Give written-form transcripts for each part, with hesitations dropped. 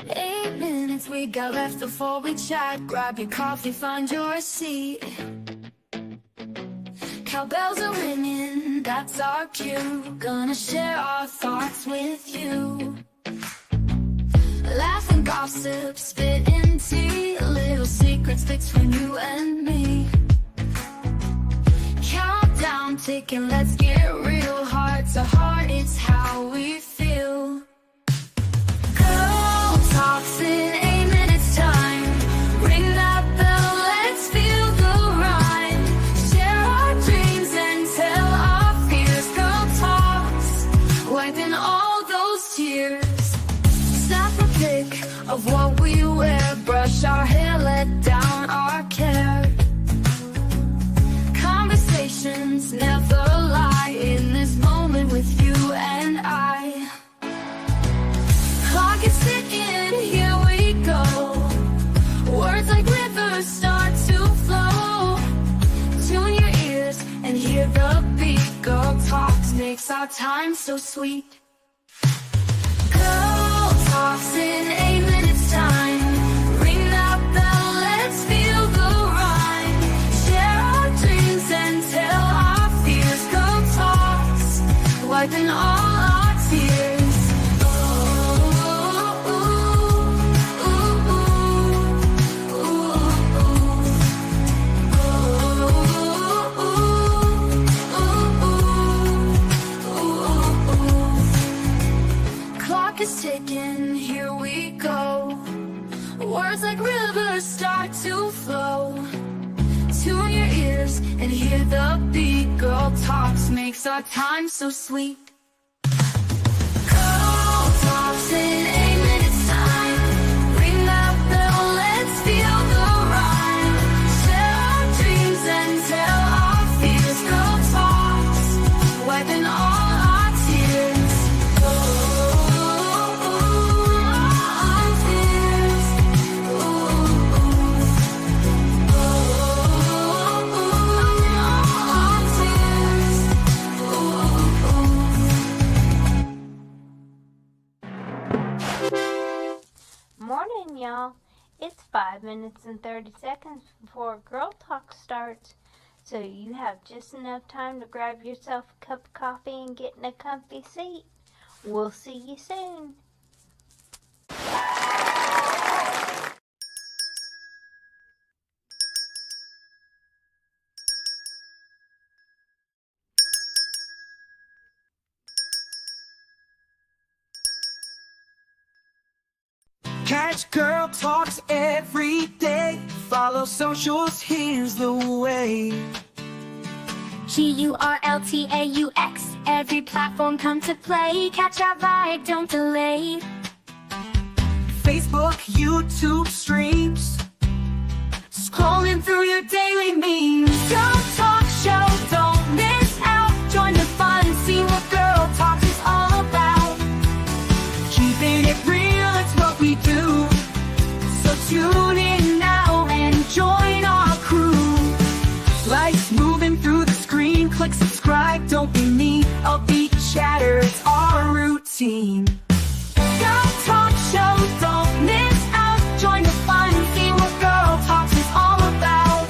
8 minutes we got left before we chat. Grab your coffee, find your seat. Cowbells are ringing, that's our cue. Gonna share our thoughts with you. Laugh and gossip, spit in tea. Little secrets between you and me. Countdown ticking, let's get real. Heart to heart, it's how we feel. Girl talks in 8 minutes time. Ring that bell, let's feel the rhyme. Share our dreams and tell our fears. Girl talks, wiping all those tears. Snap a pic of what we wear. Brush our hair, let down our care. Conversations never lie in this moment with you and I. Clock is ticking, here we go. Words like rivers start to flow. Tune your ears and hear the beat. Girl talks makes our time so sweet. Girl talks in 8 minutes time. Ring that bell, let's feel the rhyme. Share our dreams and tell our fears. Girl talks, wiping all our tears. Clock is ticking, here we go. Words like rivers start to flow. Tune your ears and hear the beat. Girl talks makes our time so sweet. Girl talks in 8 minutes time. Ring that bell, let's feel the rhyme. Share our dreams and tell our fears. Girl talks, wiping all our tears. Morning, y'all. It's 5 minutes and 30 seconds before Girl Talk starts, so you have just enough time to grab yourself a cup of coffee and get in a comfy seat. We'll see you soon. Catch Girl Talks every day. Follow socials, here's the way. GURLTAUX, every platform come to play. Catch our vibe, don't delay. Facebook, YouTube streams. Scrolling through your daily memes. Girl Talk Show, don't miss out. Join the fun, see what Girl Talk is all about. Keeping it real, it's what we do. So tune in now and join our crew. Lights moving through the screen. Click subscribe, don't be mean. Upbeat chatter, it's our routine. Girl Talk Show, don't miss out. Join the fun, see what Girl Talk is all about.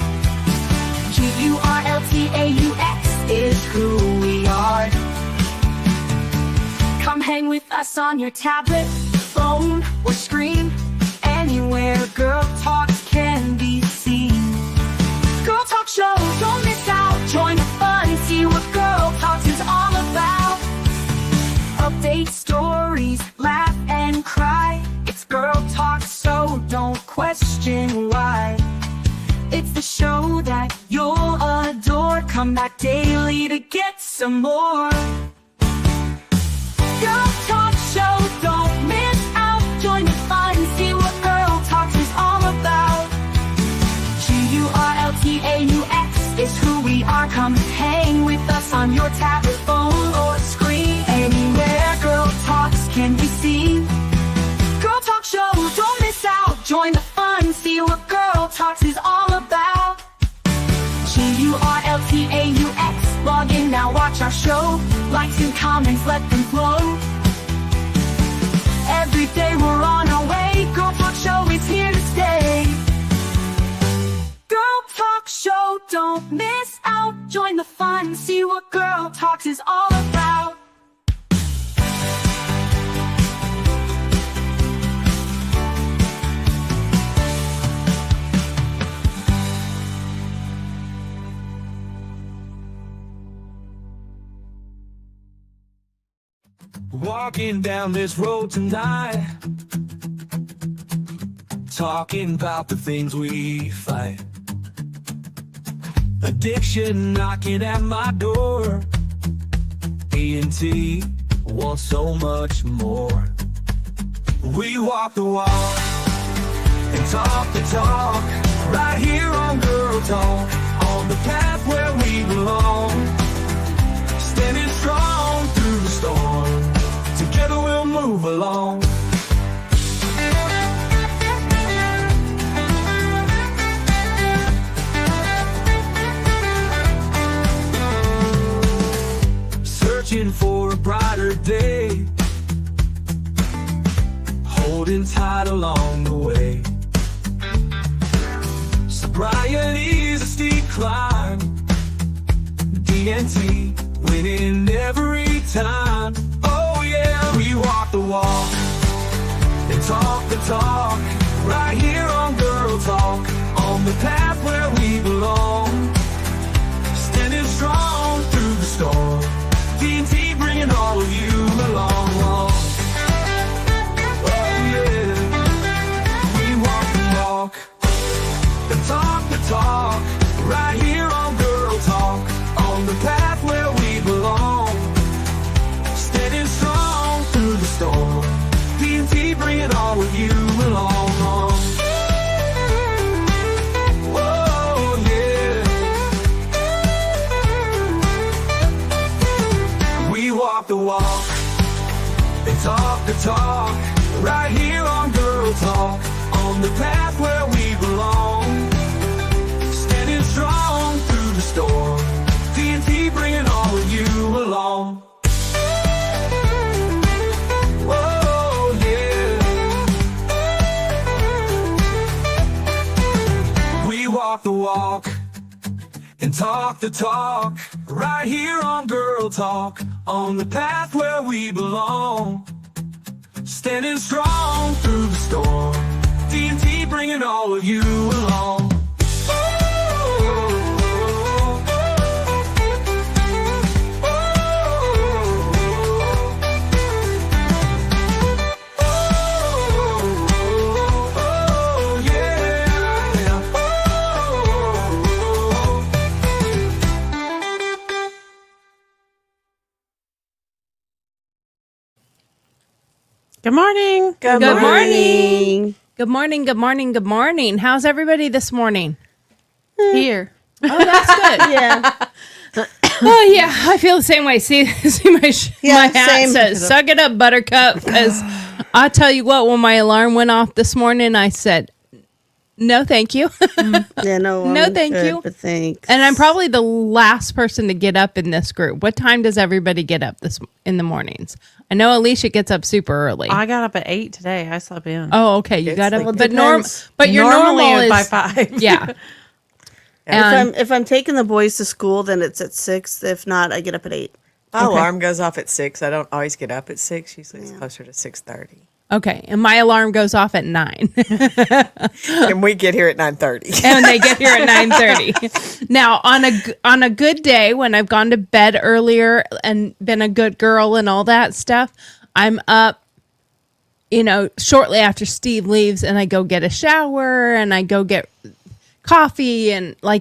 GURLTAUX is who we are. Come hang with us on your tablet, phone, or screen. Anywhere Girl Talks can be seen. Girl Talk Show, don't miss out. Join the fun, see what Girl Talks is all about. Update stories, laugh and cry. It's Girl Talk, so don't question why. It's the show that you'll adore. Come back daily to get some more. Girl Talk Show, don't miss out. Join the fun, see what Girl Talks is all about. GURLTAUX is who we are. Come hang with us on your tablet, phone, or screen. Anywhere Girl Talks can be seen. Girl Talk Show, don't miss out. Join the fun, see what Girl Talks is all about. GURLTAUX, log in now, watch our show. Likes and comments, let them flow. Every day we're on our way. Talks is all about. Walking down this road tonight, talking about the things we fight. Addiction knocking at my door. E&T wants so much more. We walk the walk and talk the talk, right here on Girl Talk, on the path where we belong. Standing strong through the storm, together we'll move along. Searching for a brighter day, holding tight along the way. Sobriety's a steep climb, D&T winning every time. Oh yeah, we walk the walk and talk the talk, right here on Girl Talk, on the path where we belong. Standing strong through the storm, D&T bringing all of you along. Oh yeah, we walk the walk and talk the talk, right here on Girl Talk, on the path where we belong. Standing strong through the storm, D&T bringing all of you along. Oh yeah, we walk the walk and talk the talk, right here on Girl Talk, on the path where we belong. Standing strong through the storm, D&T bringing all of you along. Oh yeah, we walk the walk and talk the talk, right here on Girl Talk, on the path where we belong. Standing strong through the storm, D&T bringing all of you along. Good morning. Good morning. Good morning, good morning, good morning. How's everybody this morning? Here. Oh, that's good. Yeah. Oh, yeah, I feel the same way. See my hat same. says, suck it up, buttercup. Because I'll tell you what, when my alarm went off this morning, I said, no, thank you. Yeah, no, No, I'm thank good, you. But thanks. And I'm probably the last person to get up in this group. What time does everybody get up in the mornings? I know Alicia gets up super early. I got up at 8 today. I slept in. Oh, okay. You It's got up, like- but depends. but your Normally normal is by 5. Yeah. And if I'm taking the boys to school, then it's at 6. If not, I get up at 8. My alarm goes off at 6. I don't always get up at 6. Usually it's closer to 6:30. okay, and my alarm goes off at 9, And we get here at 9:30. and they get here at 9:30. Now, on a good day when I've gone to bed earlier and been a good girl and all that stuff, I'm up, shortly after Steve leaves, and I go get a shower and I go get coffee, and I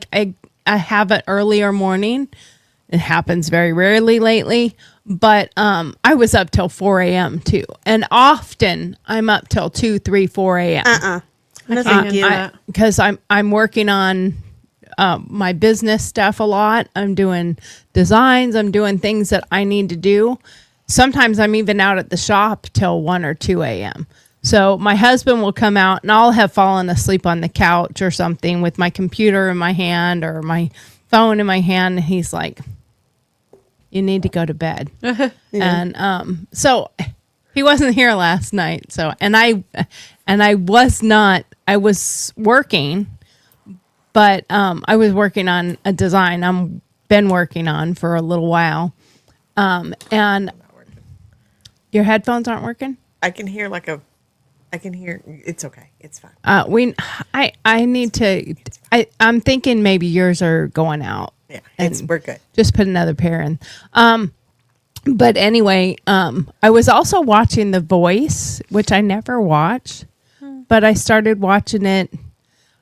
have an earlier morning. It happens very rarely lately, but I was up till 4 a.m. too, and often I'm up till 2, 3, 4 a.m. No, thank you. Because I'm working on my business stuff a lot. I'm doing designs. I'm doing things that I need to do. Sometimes I'm even out at the shop till 1 or 2 a.m. So my husband will come out and I'll have fallen asleep on the couch or something with my computer in my hand or my phone in my hand. And he's like, you need to go to bed. And so he wasn't here last night. So, and I was working, but I was working on a design I've been working on for a little while. And your headphones aren't working. I can hear it's okay. It's fine. I need to. I'm thinking maybe yours are going out. Yeah, and we're good. Just put another pair in. But anyway, I was also watching The Voice, which I never watched, but I started watching it.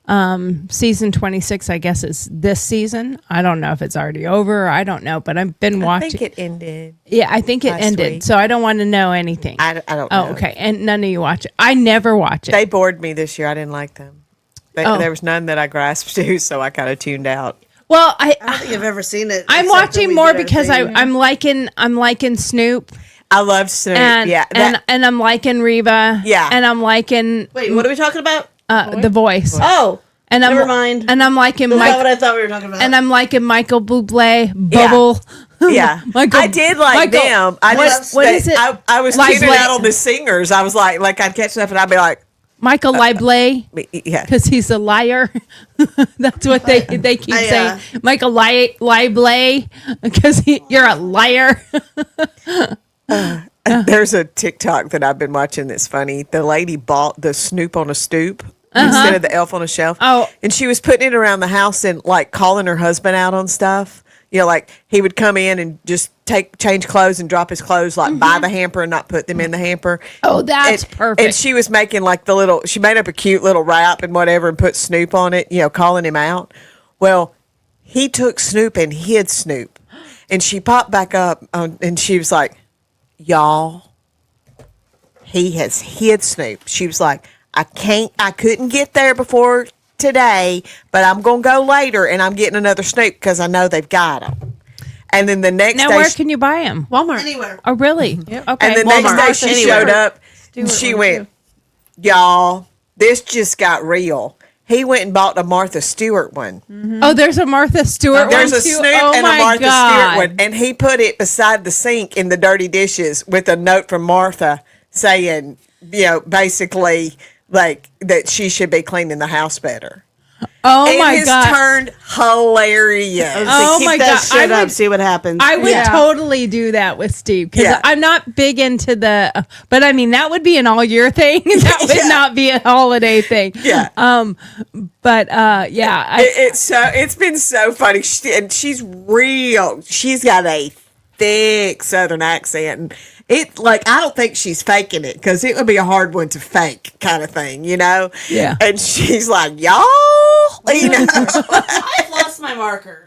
Season 26, I guess it's this season. I don't know if it's already over. I don't know, but I've been watching. I think it ended. Yeah, I think it last ended. week. So I don't want to know anything. I don't Oh, know. okay. And none of you watch it. I never watch it. They bored me this year. I didn't like them. There was none that I grasped to, so I kind of tuned out. Well, I don't think I've ever seen it. I'm except when watching we more did our because thing. I'm liking Snoop I love Snoop. and yeah, and I'm liking Reba. Yeah. And I'm liking Wait, what are we talking about? The Voice. Oh, And I'm never mind. And I'm liking that's not Mike what I thought we were talking about. and I'm liking Michael Bublé, Bubble. yeah. Michael- I did like Michael- them. I what is it? I was Like tuning Blake- out on the singers. I was like I'd catch stuff and I'd be like, Michael Liblé. yeah. Because he's a liar. That's what they keep saying. Michael Liblé. Because you're a liar. There's a TikTok that I've been watching that's funny. The lady bought the Snoop on a stoop instead of the elf on a shelf. Oh. And she was putting it around the house and like calling her husband out on stuff. You know, like he would come in and just change clothes and drop his clothes like by the hamper and not put them in the hamper. Oh, that's perfect. And she was making like she made up a cute little rap and whatever and put Snoop on it, you know, calling him out. Well, he took Snoop and hid Snoop. And she popped back up and she was like, y'all, he has hid Snoop. She was like, I couldn't get there before today, but I'm going to go later and I'm getting another Snoop because I know they've got him. And then the next Now, day, where can you buy him? Walmart. anywhere. Oh, really? Yep. Okay. and the Walmart. next day she Anywhere. showed up and Stewart she one, went, y'all, this just got real. He went and bought a Martha Stewart one. Oh, there's a Martha Stewart There's one a too? Snoop Oh, and a my Martha God. Stewart one. And he put it beside the sink in the dirty dishes with a note from Martha saying, you know, basically like that she should be cleaning the house better. Oh, It my has God. turned hilarious. Oh, Keep my that God. shit I up. would- See what happens. I would Yeah. totally do that with Steve because Yeah. I'm not big into but I mean that would be an all year thing. That would Yeah. not be a holiday thing. Yeah. But yeah, It's been so funny. And she's real. She's got a thick Southern accent. And it like I don't think she's faking it because it would be a hard one to fake kind of thing, you know? Yeah. And she's like, y'all, you know, I've lost my marker.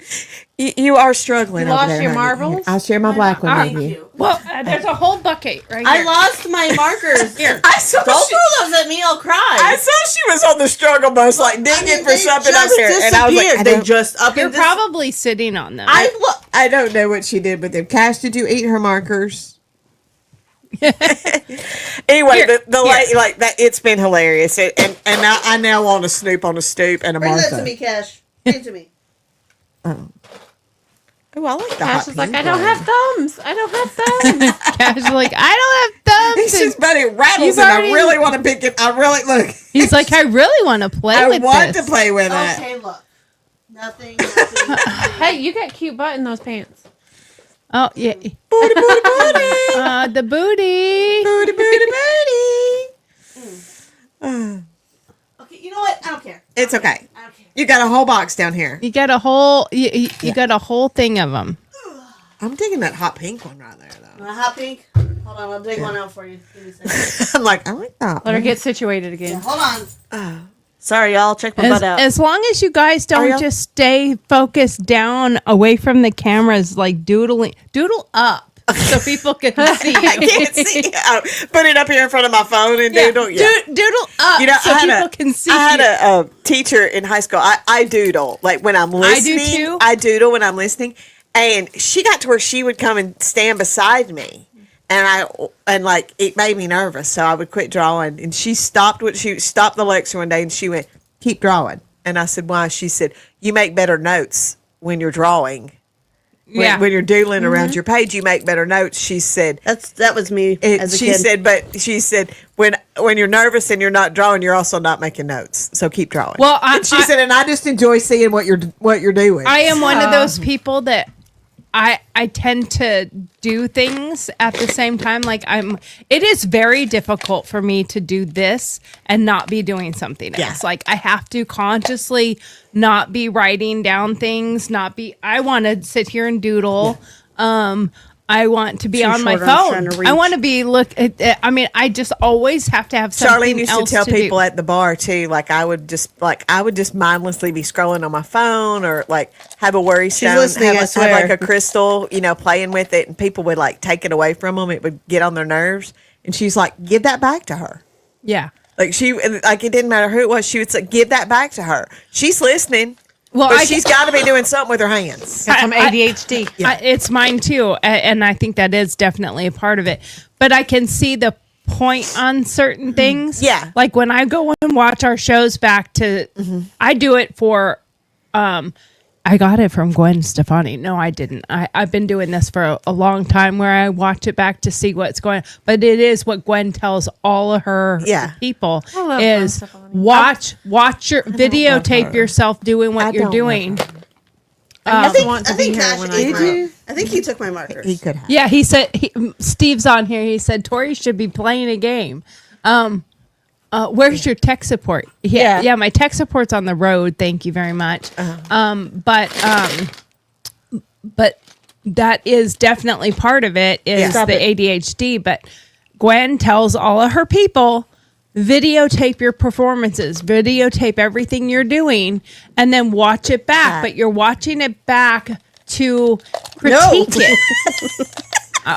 you are struggling. You over lost there, your honey. marbles? I'll share my black one Thank with you. you. well, there's a whole bucket right I here. lost my markers. Here. I saw Don't she, throw those at me. I'll cry. I saw she was on the struggle bus, like digging for They something just up here, and I was like, disappeared. They just up You're and dis- probably sitting on them. I don't know what she did with them. Cash, did you eat her markers? Anyway, Here, the lady like that. It's been hilarious, and now I now want a Snoop on a stoop and a Bring Martha. that to me, Cash. Bring it to me. Oh, I like the Cash hot is like, pink I don't one. have thumbs. I don't have thumbs. Cash is like, I don't have He thumbs. says, but it rattles, You've and I already- really want to pick it. I really look. He's like, I really want to play I with want this. to play with it. Okay, look. Nothing. Nothing. Hey, you got cute butt in those pants. Oh yeah, Booty, booty, booty, the booty. booty, booty, booty. Okay, you know what? I don't care. It's okay. I don't care. You got a whole box down here. You got a whole you got a whole thing of them. I'm digging that hot pink one right there, though. Want a hot pink? Hold on, I'll dig one out for you. Give me a second. I'm like, I like that. Let her get situated again. Hold on. Sorry, y'all. Check my butt out. As long as you guys don't y'all- just stay focused down away from the cameras, like doodle up so people can see I you. can't see. Put it up here in front of my phone and doodle. Yeah. Doodle up You know, so people can see I had you. a teacher in high school. I doodle like when I'm do listening. too. I doodle when I'm listening, and she got to where she would come and stand beside me, and like it made me nervous, so I would quit drawing. And she stopped the lecture one day, and she went, "Keep drawing." And I said, "Why?" She said, "You make better notes when you're drawing." When you're doodling around your page, you make better notes. She said, That was me as a she kid. said, when you're nervous and you're not drawing, you're also not making notes. So keep drawing. Well, and she said, and I just enjoy seeing what you're doing. I am one of those people that I tend to do things at the same time. Like it is very difficult for me to do this and not be doing something else. Like I have to consciously not be writing down things, I want to sit here and doodle. I want to be on my phone. I want to be I just always have to have something Charlene used else to tell people do. at the bar too, like I would just mindlessly be scrolling on my phone or like have a worry stone, listening, I have swear. like a crystal, playing with it, and people would like take it away from them. It would get on their nerves, and she's like, "Give that back to her." Yeah. Like it didn't matter who it was. She would say, "Give that back to her." She's listening. Well, But she's got to be doing something with her hands. Got some ADHD. It's mine too, and I think that is definitely a part of it. But I can see the point on certain things. Yeah. Like when I go and watch our shows back to, I do it for, I got it from Gwen Stefani. No, I didn't. I've been doing this for a long time where I watch it back to see what's going on. But it is what Gwen tells all of her people love Gwen is Stefani. watch your videotape yourself doing what you're doing. I want to be here when I grow up. I think he took my markers. He could have. Yeah, he said, Steve's on here. He said, Tori should be playing a game. Where's your tech support? Yeah, my tech support's on the road. Thank you very much. But that is definitely part of it is the ADHD. But Gwen tells all of her people, videotape your performances, videotape everything you're doing, and then watch it back. But you're watching it back to critique it.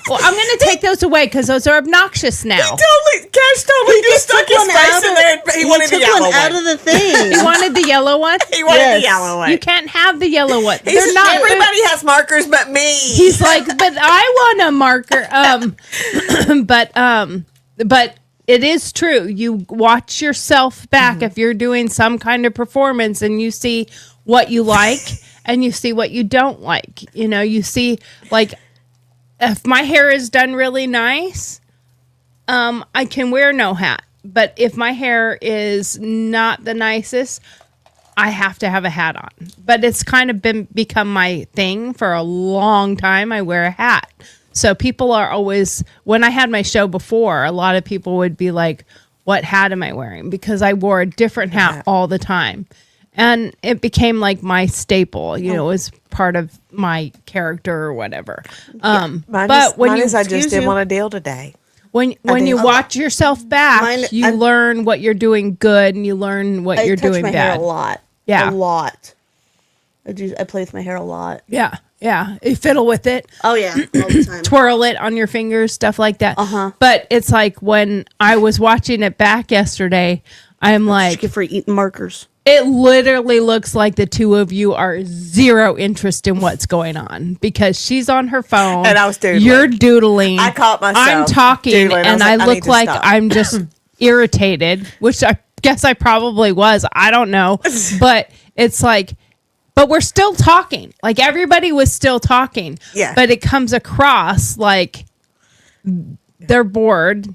Well, I'm going to take those away because those are obnoxious now. Cash totally just stuck his face in there. He wanted the yellow one. out of the thing. You wanted the yellow one? He wanted the yellow one. You can't have the yellow one. He said, everybody has markers but me. He's like, but I want a marker. But it is true. You watch yourself back if you're doing some kind of performance and you see what you like and you see what you don't like. You see like, if my hair is done really nice, I can wear no hat. But if my hair is not the nicest, I have to have a hat on. But it's kind of become my thing for a long time. I wear a hat. So people are always, when I had my show before, a lot of people would be like, what hat am I wearing? Because I wore a different hat all the time. And it became like my staple, it was part of my character or whatever. Mine But when you, I just didn't want to deal today. when you watch yourself back, you learn what you're doing good and you learn what you're doing my bad. hair a lot. Yeah. A lot. I play with my hair a lot. Yeah. Yeah. You fiddle with it, Oh yeah, all the time. twirl it on your fingers, stuff like that. Uh-huh. But it's like when I was watching it back yesterday, I'm like, Good for eating markers. it literally looks like the two of you are zero interest in what's going on because she's on her phone And I was doodling. You're doodling. I caught myself I'm talking, doodling. and I need look to like stop. I'm just irritated, which I guess I probably was. I don't know, but it's like, but we're still talking. Like everybody was still talking. Yeah. But it comes across like they're bored.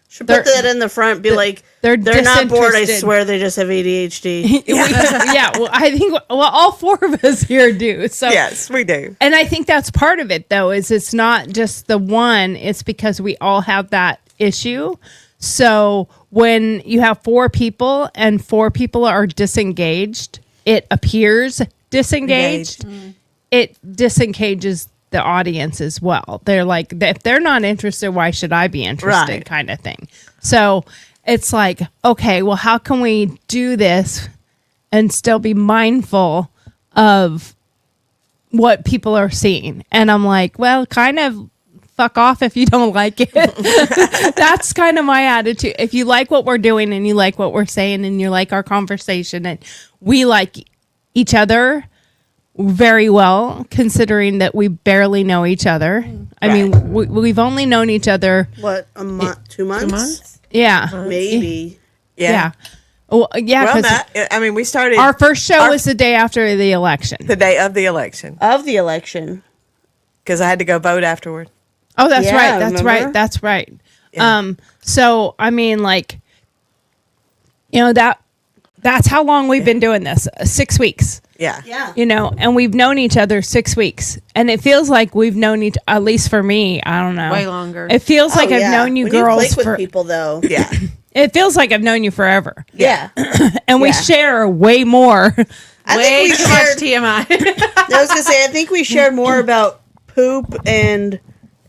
Should put that in the front. Be like, they're not bored. I disinterested. swear they just have ADHD. Yeah, well, I think all four of us here do. So Yes, we do. and I think that's part of it, though, is it's not just the one. It's because we all have that issue. So when you have four people and four people are disengaged, it appears disengaged. It disengages the audience as well. They're like, if they're not interested, why should I be interested? Right. Kind of thing. So it's like, okay, well, how can we do this and still be mindful of what people are seeing? And I'm like, well, kind of fuck off if you don't like it. That's kind of my attitude. If you like what we're doing and you like what we're saying and you like our conversation and we like each other very well, considering that we barely know each other. I mean, we've only known each other. What, a month? 2 months? 2 months? Yeah. Maybe. Yeah. Well, yeah, Well, because we started our first show was the day after the election. the day of the election Of the election. because I had to go vote afterward. Oh, that's Yeah, right. That's remember? right. That's right. Yeah. So I mean, like, that's how long we've been doing this. 6 weeks. Yeah. Yeah. You know, and we've known each other 6 weeks, and it feels like we've known each. At least for me, I don't know. Way longer. It feels like Oh, I've yeah. known you when girls you click for. with people, though. Yeah. It feels like I've known you forever, Yeah. and we Yeah. share way more. I Way think we too much shared. TMI. I was gonna say, I think we shared more about poop and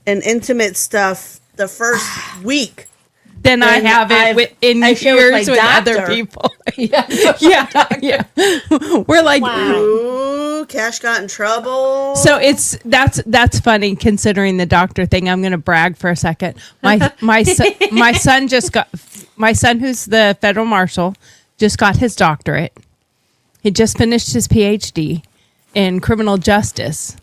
intimate stuff the first week. Than I And have it in I share years with with, my other doctor. people. yeah. We're like, Ooh, Cash got in trouble. so that's funny considering the doctor thing. I'm going to brag for a second. My son who's the federal marshal just got his doctorate. He just finished his PhD in criminal justice.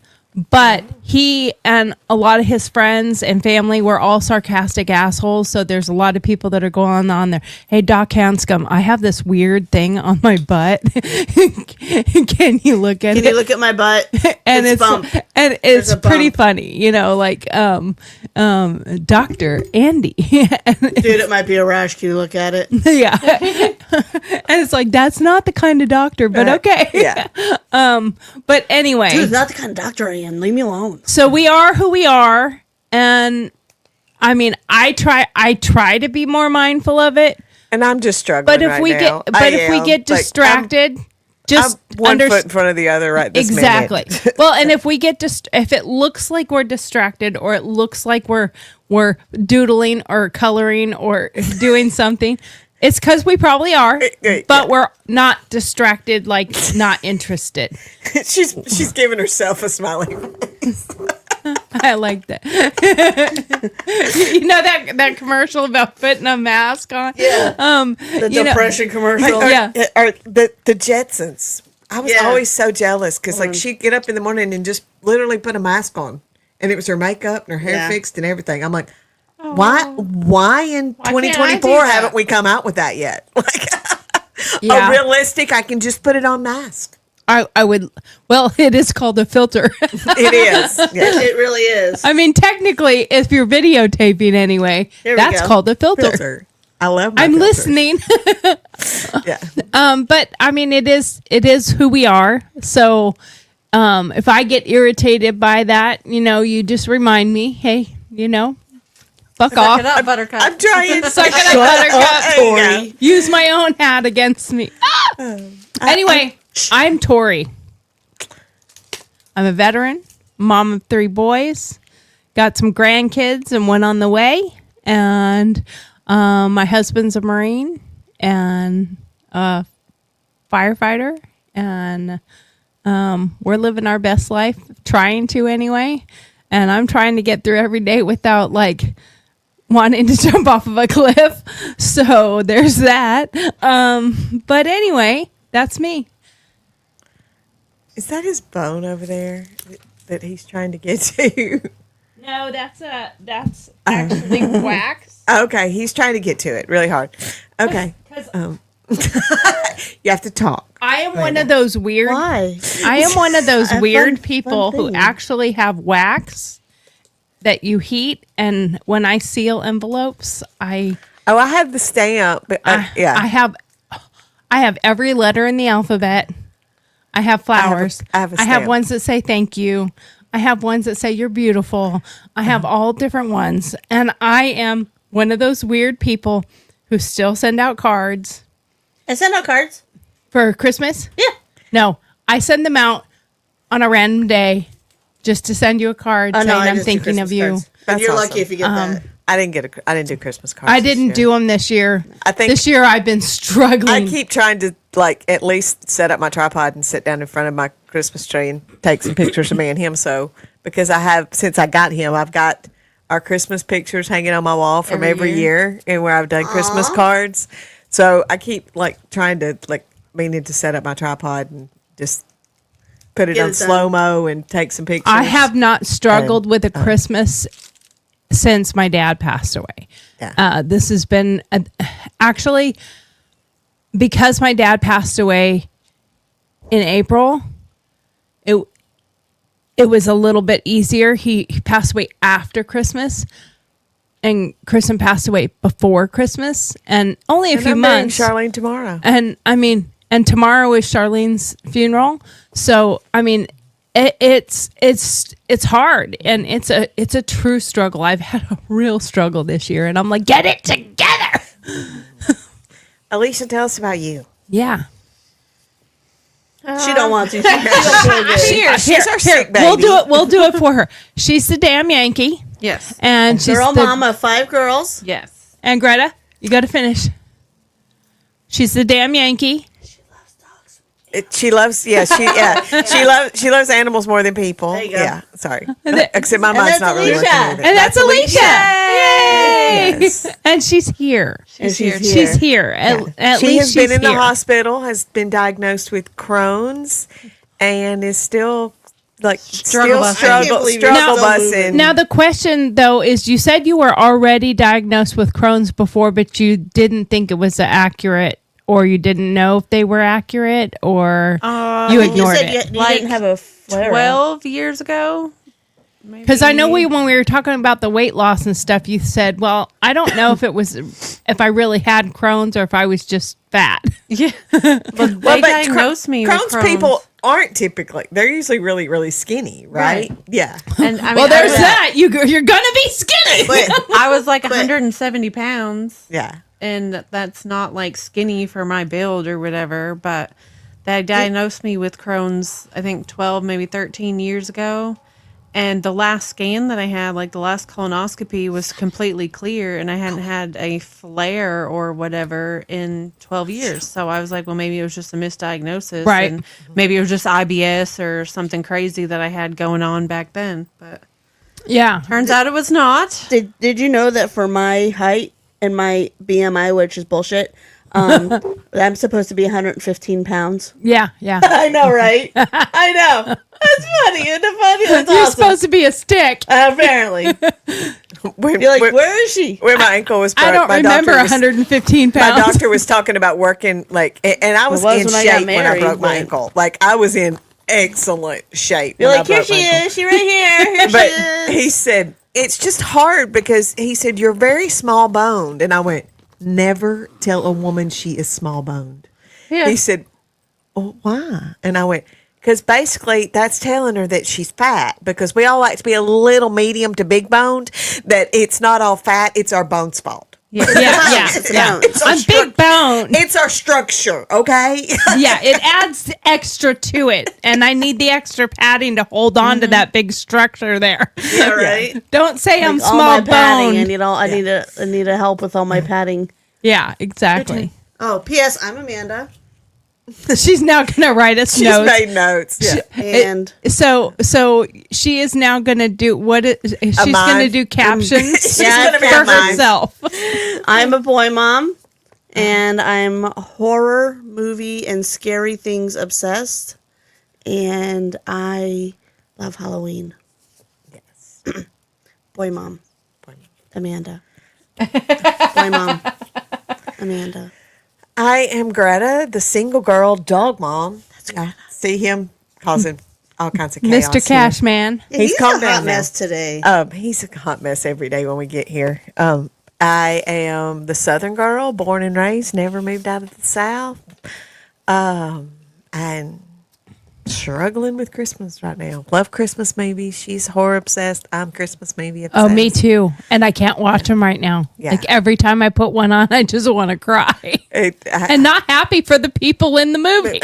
But he and a lot of his friends and family were all sarcastic assholes. So there's a lot of people that are going on there. Hey, Doc Hanscom, I have this weird thing on my butt. Can you look at it? Can you look at my butt? And it's bumped. and There's it's a pretty bump. funny, you know, like Dr. Andy. Dude, it might be a rash. Can you look at it? Yeah. And it's like that's not the kind of doctor, but okay. Yeah. But anyway. Dude, not the kind of doctor I am. Leave me alone. So we are who we are, and I mean, I try to be more mindful of it. And I'm just struggling. But if right we now. if we get distracted, just I'm one foot in front of the other right this exactly. minute. Well, and if we get if it looks like we're distracted, or it looks like we're doodling or coloring or doing something, it's because we probably are, but we're not distracted, like not interested. she's giving herself a smiley. I like that. You know that commercial about putting a mask on? Yeah. The you know- depression commercial. Yeah. Or the Jetsons. I was Yeah. always so jealous because like she'd get up in the morning and just literally put a mask on, and it was her makeup and her hair Yeah. fixed and everything. I'm like, why in can't I do 2024 that? haven't we come out with that yet? Like Yeah. a realistic, I can just put it on mask. I would. Well, it is called a filter. It is. Yeah. It really is. I mean, technically, if you're videotaping anyway, There we that's go. called a filter. Filter. I love my I'm filters. listening. Yeah. But I mean, it is who we are. So, if I get irritated by that, you know, you just remind me, hey, you know, fuck Suck off. it up, Buttercup. I'm trying. Suck it up, Shut Buttercup. There you go. Use my own hat against me. Anyway, I'm Tori. I'm a veteran, mom of 3 boys, got some grandkids and one on the way. And my husband's a Marine and a firefighter. And we're living our best life, trying to anyway. And I'm trying to get through every day without like wanting to jump off of a cliff. So there's that. But anyway, that's me. Is that his bone over there that he's trying to get to? No, that's actually wax. Okay, he's trying to get to it really hard. Okay. You have to talk. I am one of those weird. Why? I am one of those A weird fun people who thing. actually have wax that you heat, and when I seal envelopes, I I have the stamp, but yeah. I have every letter in the alphabet. I have flowers. I have a I have stamp. ones that say thank you. I have ones that say you're beautiful. I have all different ones, and I am one of those weird people who still send out cards I send out cards. for Christmas. Yeah. No, I send them out on a random day just to send you a card saying I I'm just do thinking of Christmas you. cards. And That's you're awesome. lucky if you get that. I didn't do Christmas cards. I this didn't year. do them this year. I think- this year I've been struggling. I keep trying to like at least set up my tripod and sit down in front of my Christmas tree and take some pictures of me and him. So because I have since I got him, I've got our Christmas pictures hanging on my wall from every year and where I've done Christmas cards. So I keep like trying to like meaning to set up my tripod and just put it Get on it done. slow mo and take some pictures. I have not struggled with a Christmas since my dad passed away. Yeah. This has been actually because my dad passed away in April. It was a little bit easier. He passed away after Christmas, and Kristen passed away before Christmas, and only a And few I'm marrying months. Charlene tomorrow. And I mean, and tomorrow is Charlene's funeral. So I mean, it's hard, and it's a true struggle. I've had a real struggle this year, and I'm like, get it together. Alicia, tell us about you. Yeah. She don't want to. She don't feel good. She's our sick baby. We'll do it for her. She's the damn Yankee, Yes. and she's Girl the, mama of 5 girls. Yes. And Greta, you got to finish. She's the damn Yankee. She loves, she loves animals more than people. There you go. Yeah, sorry. Except my mind's that's not really Alicia. working with it. And that's Alicia. Yay! Yes. And she's here. And she's She's here. At She least has been she's in the here. hospital, has been diagnosed with Crohn's, and is still Struggle busing. struggle Now- busing. Now the question though is, you said you were already diagnosed with Crohn's before, but you didn't think it was accurate, or you didn't know if they were accurate, or you ignored said it. you didn't have a flare. 12 years ago. Because I know when we were talking about the weight loss and stuff, you said, "Well, I don't know if I really had Crohn's or if I was just fat." Yeah. But they diagnosed me with Crohn's people aren't typically. They're usually really, really skinny, right? Yeah. And I mean, Well, there's I was, that. You're gonna be skinny. I was like 170 pounds. Yeah. And that's not like skinny for my build or whatever, but they diagnosed me with Crohn's, I think 12, maybe 13 years ago. And the last scan that I had, like the last colonoscopy, was completely clear, and I hadn't had a flare or whatever in 12 years. So I was like, well, maybe it was just a misdiagnosis. Right. And maybe it was just IBS or something crazy that I had going on back then. But Yeah. turns out it was not. Did you know that for my height and my BMI, which is bullshit, I'm supposed to be 115 pounds? Yeah. Yeah. I know, right? I know. That's funny. Isn't it funny? That's You're awesome. supposed to be a stick. Apparently. When, You're like, where is she? When my ankle was broke, I don't my remember doctor was- 115 My pounds. doctor was talking about working and I was, in when I got shape when I married, broke my but- ankle. Like I was in excellent shape. You're when like, I here broke she my ankle. is. She right here. Here But she is. he said it's just hard because he said you're very small boned, and I went, never tell a woman she is small boned. Yeah. He said, oh, why? And I went, because basically that's telling her that she's fat, because we all like to be a little medium to big boned, that it's not all fat, it's our bones fault. yeah. It's about- It's our I'm big bone. It's our structure, okay? Yeah, it adds extra to it, and I need the extra padding to hold on to that big structure there. Yeah, right. Don't say I'm Like, all small my padding. boned. I need a help with all my padding. Yeah, exactly. Oh, P.S. I'm Amanda. She's now gonna write us She's notes. made notes. Yeah. And So she is now gonna do she's gonna mime. do captions She's Yeah, gonna be for a mime. herself. I'm a boy mom. And I'm horror, movie, and scary things obsessed. And I love Halloween. Yes. Boy mom. Amanda. Boy mom. Amanda. I am Greta, the single girl dog mom. I see him causing all kinds of chaos. Mr. Cashman. Yeah, He's calmed a hot down now. mess today. He's a hot mess every day when we get here. I am the Southern girl, born and raised, never moved out of the South. And struggling with Christmas right now. Love Christmas movies. She's horror obsessed. I'm Christmas movie obsessed. Oh, me too. And I can't watch them right now. Yeah. Like every time I put one on, I just want to cry. And not happy for the people in the movie.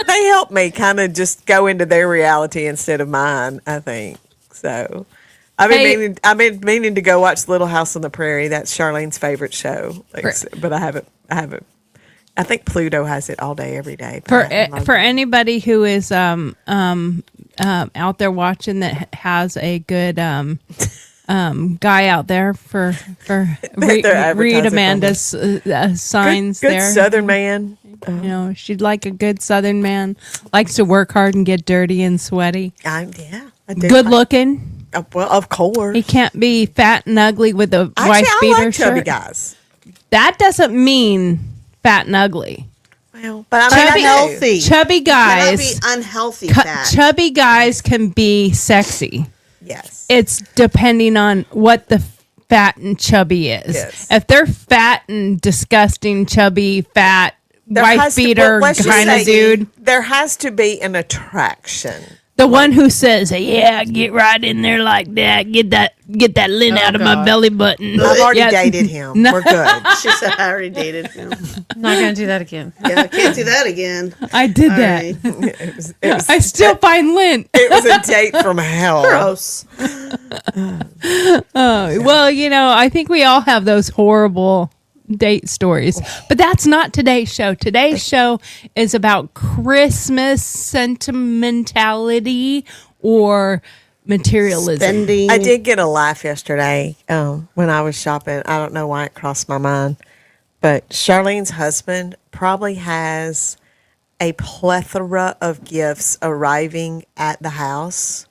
They help me kind of just go into their reality instead of mine, I think. So I've been meaning to go watch Little House on the Prairie. That's Charlene's favorite show. But I haven't. I think Pluto has it all day, every day. For anybody who is out there watching that has a good guy out there for read advertising Amanda's signs good there. Southern man. You know, she'd like a good Southern man. Likes to work hard and get dirty and sweaty. I do. Good looking. Well, of course. He can't be fat and ugly with a Actually, wife I beater like chubby shirt. guys. That doesn't mean fat and ugly. Well, but I mean, Chubby- I know. Healthy. Chubby Cannot guys. be unhealthy fat. Chubby guys can be sexy. Yes. It's depending on what the fat and chubby is. Yes. If they're fat and disgusting, chubby, fat, wife beater let's just kind of say dude. There has to be an attraction. The one who says, "Yeah, get right in there like that. Get that lint out of my God. belly button." I've already Yeah. dated him. We're good. She said I already dated him. I'm not gonna do that again. Yeah, I can't do that again. I did All that. right. It was, I still find lint. it was a date from hell. Gross. Oh, well, I think we all have those horrible date stories. But that's not today's show. Today's show is about Christmas sentimentality or materialism. Spending. I did get a laugh yesterday when I was shopping. I don't know why it crossed my mind, but Charlene's husband probably has a plethora of gifts arriving at the house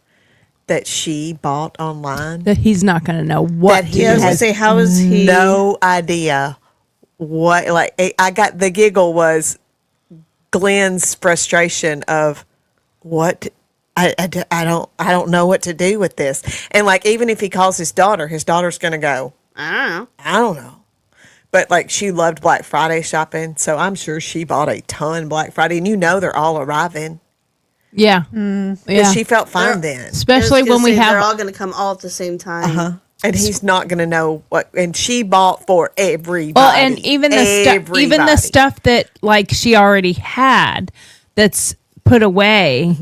that she bought online. That he's not going to know what That to he Yeah, I was do. gonna has say, how is he? no idea what. Like I got the giggle was Glenn's frustration of what. I don't know what to do with this. And like, even if he calls his daughter's going to go, I I don't know. But like, she loved Black Friday shopping. So I'm sure she bought a ton Black Friday, and they're all arriving. Yeah. And Yeah. she felt fine then. don't know. Especially I was gonna when we say have they're all going to come all at the same time. And he's not going to know what, and she bought for everybody. Well, and even the stuff that like she already had that's put away,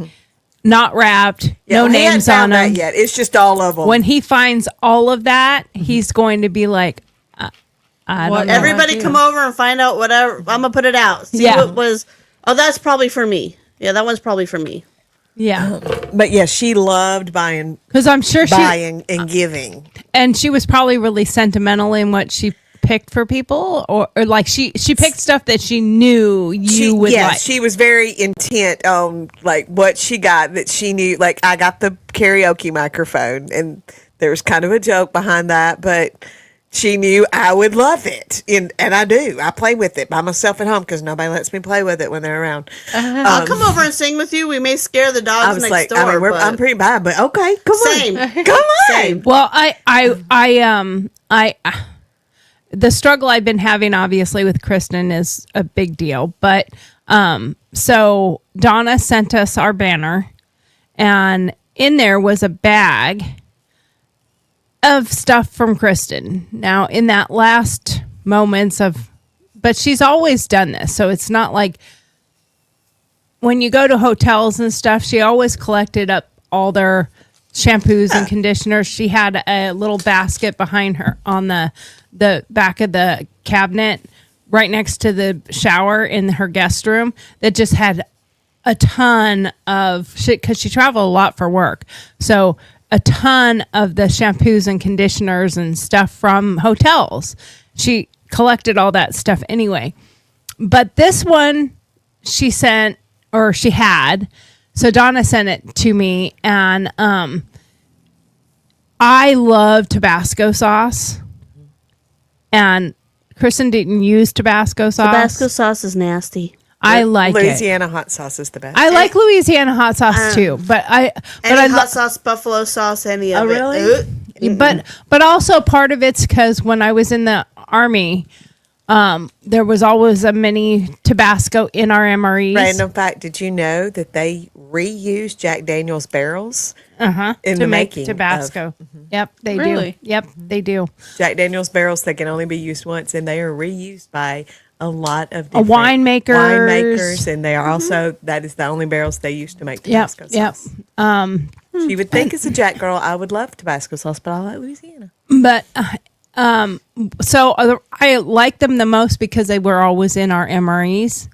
not wrapped, no he hadn't names on found that them. yet. It's just all of them. When he finds all of that, he's going to be like, I What don't know. Everybody come over and find out whatever. I'm going to put it out. See Yeah. what was. Oh, that's probably for me. Yeah, that one's probably for me. Yeah, But yeah, she loved buying because I'm sure and giving. and she was probably really sentimental in what she picked for people, or like she picked stuff that she knew you would like. She was very intent on like what she got that she knew. Like, I got the karaoke microphone, and there was kind of a joke behind that, but she knew I would love it, and I do. I play with it by myself at home because nobody lets me play with it when they're around. I'll come over and sing with you. We may scare the I dogs was next like, door. I'm but pretty bad, but okay, come same. on, come on. Same. Well, the struggle I've been having obviously with Kristen is a big deal, but so Donna sent us our banner, and in there was a bag of stuff from Kristen. Now, in that last moments of, but she's always done this, so it's not like when you go to hotels and stuff, she always collected up all their shampoos and conditioners. She had a little basket behind her on the back of the cabinet right next to the shower in her guest room that just had a ton of shit because she traveled a lot for work. So a ton of the shampoos and conditioners and stuff from hotels. She collected all that stuff anyway. But this one she sent, or she had, so Donna sent it to me, and I love Tabasco sauce. And Kristen didn't use Tabasco sauce. Tabasco sauce is nasty. I like it. Louisiana hot sauce is the best. I like Louisiana hot sauce too, but I Any hot sauce, buffalo sauce, any of it. really? Ugh. but also part of it's because when I was in the Army, there was always a mini Tabasco in our MREs. Random fact: did you know that they reuse Jack Daniel's barrels in to the make making Tabasco. Yep, they Really? do. Yep, they do. Jack Daniel's barrels that can only be used once, and they are reused by a lot of different winemakers. and they are also that is the only barrels they use to make Yep, Tabasco yep. sauce. You would think as a Jack girl, I would love Tabasco sauce, but I like Louisiana. But so I like them the most because they were always in our MREs,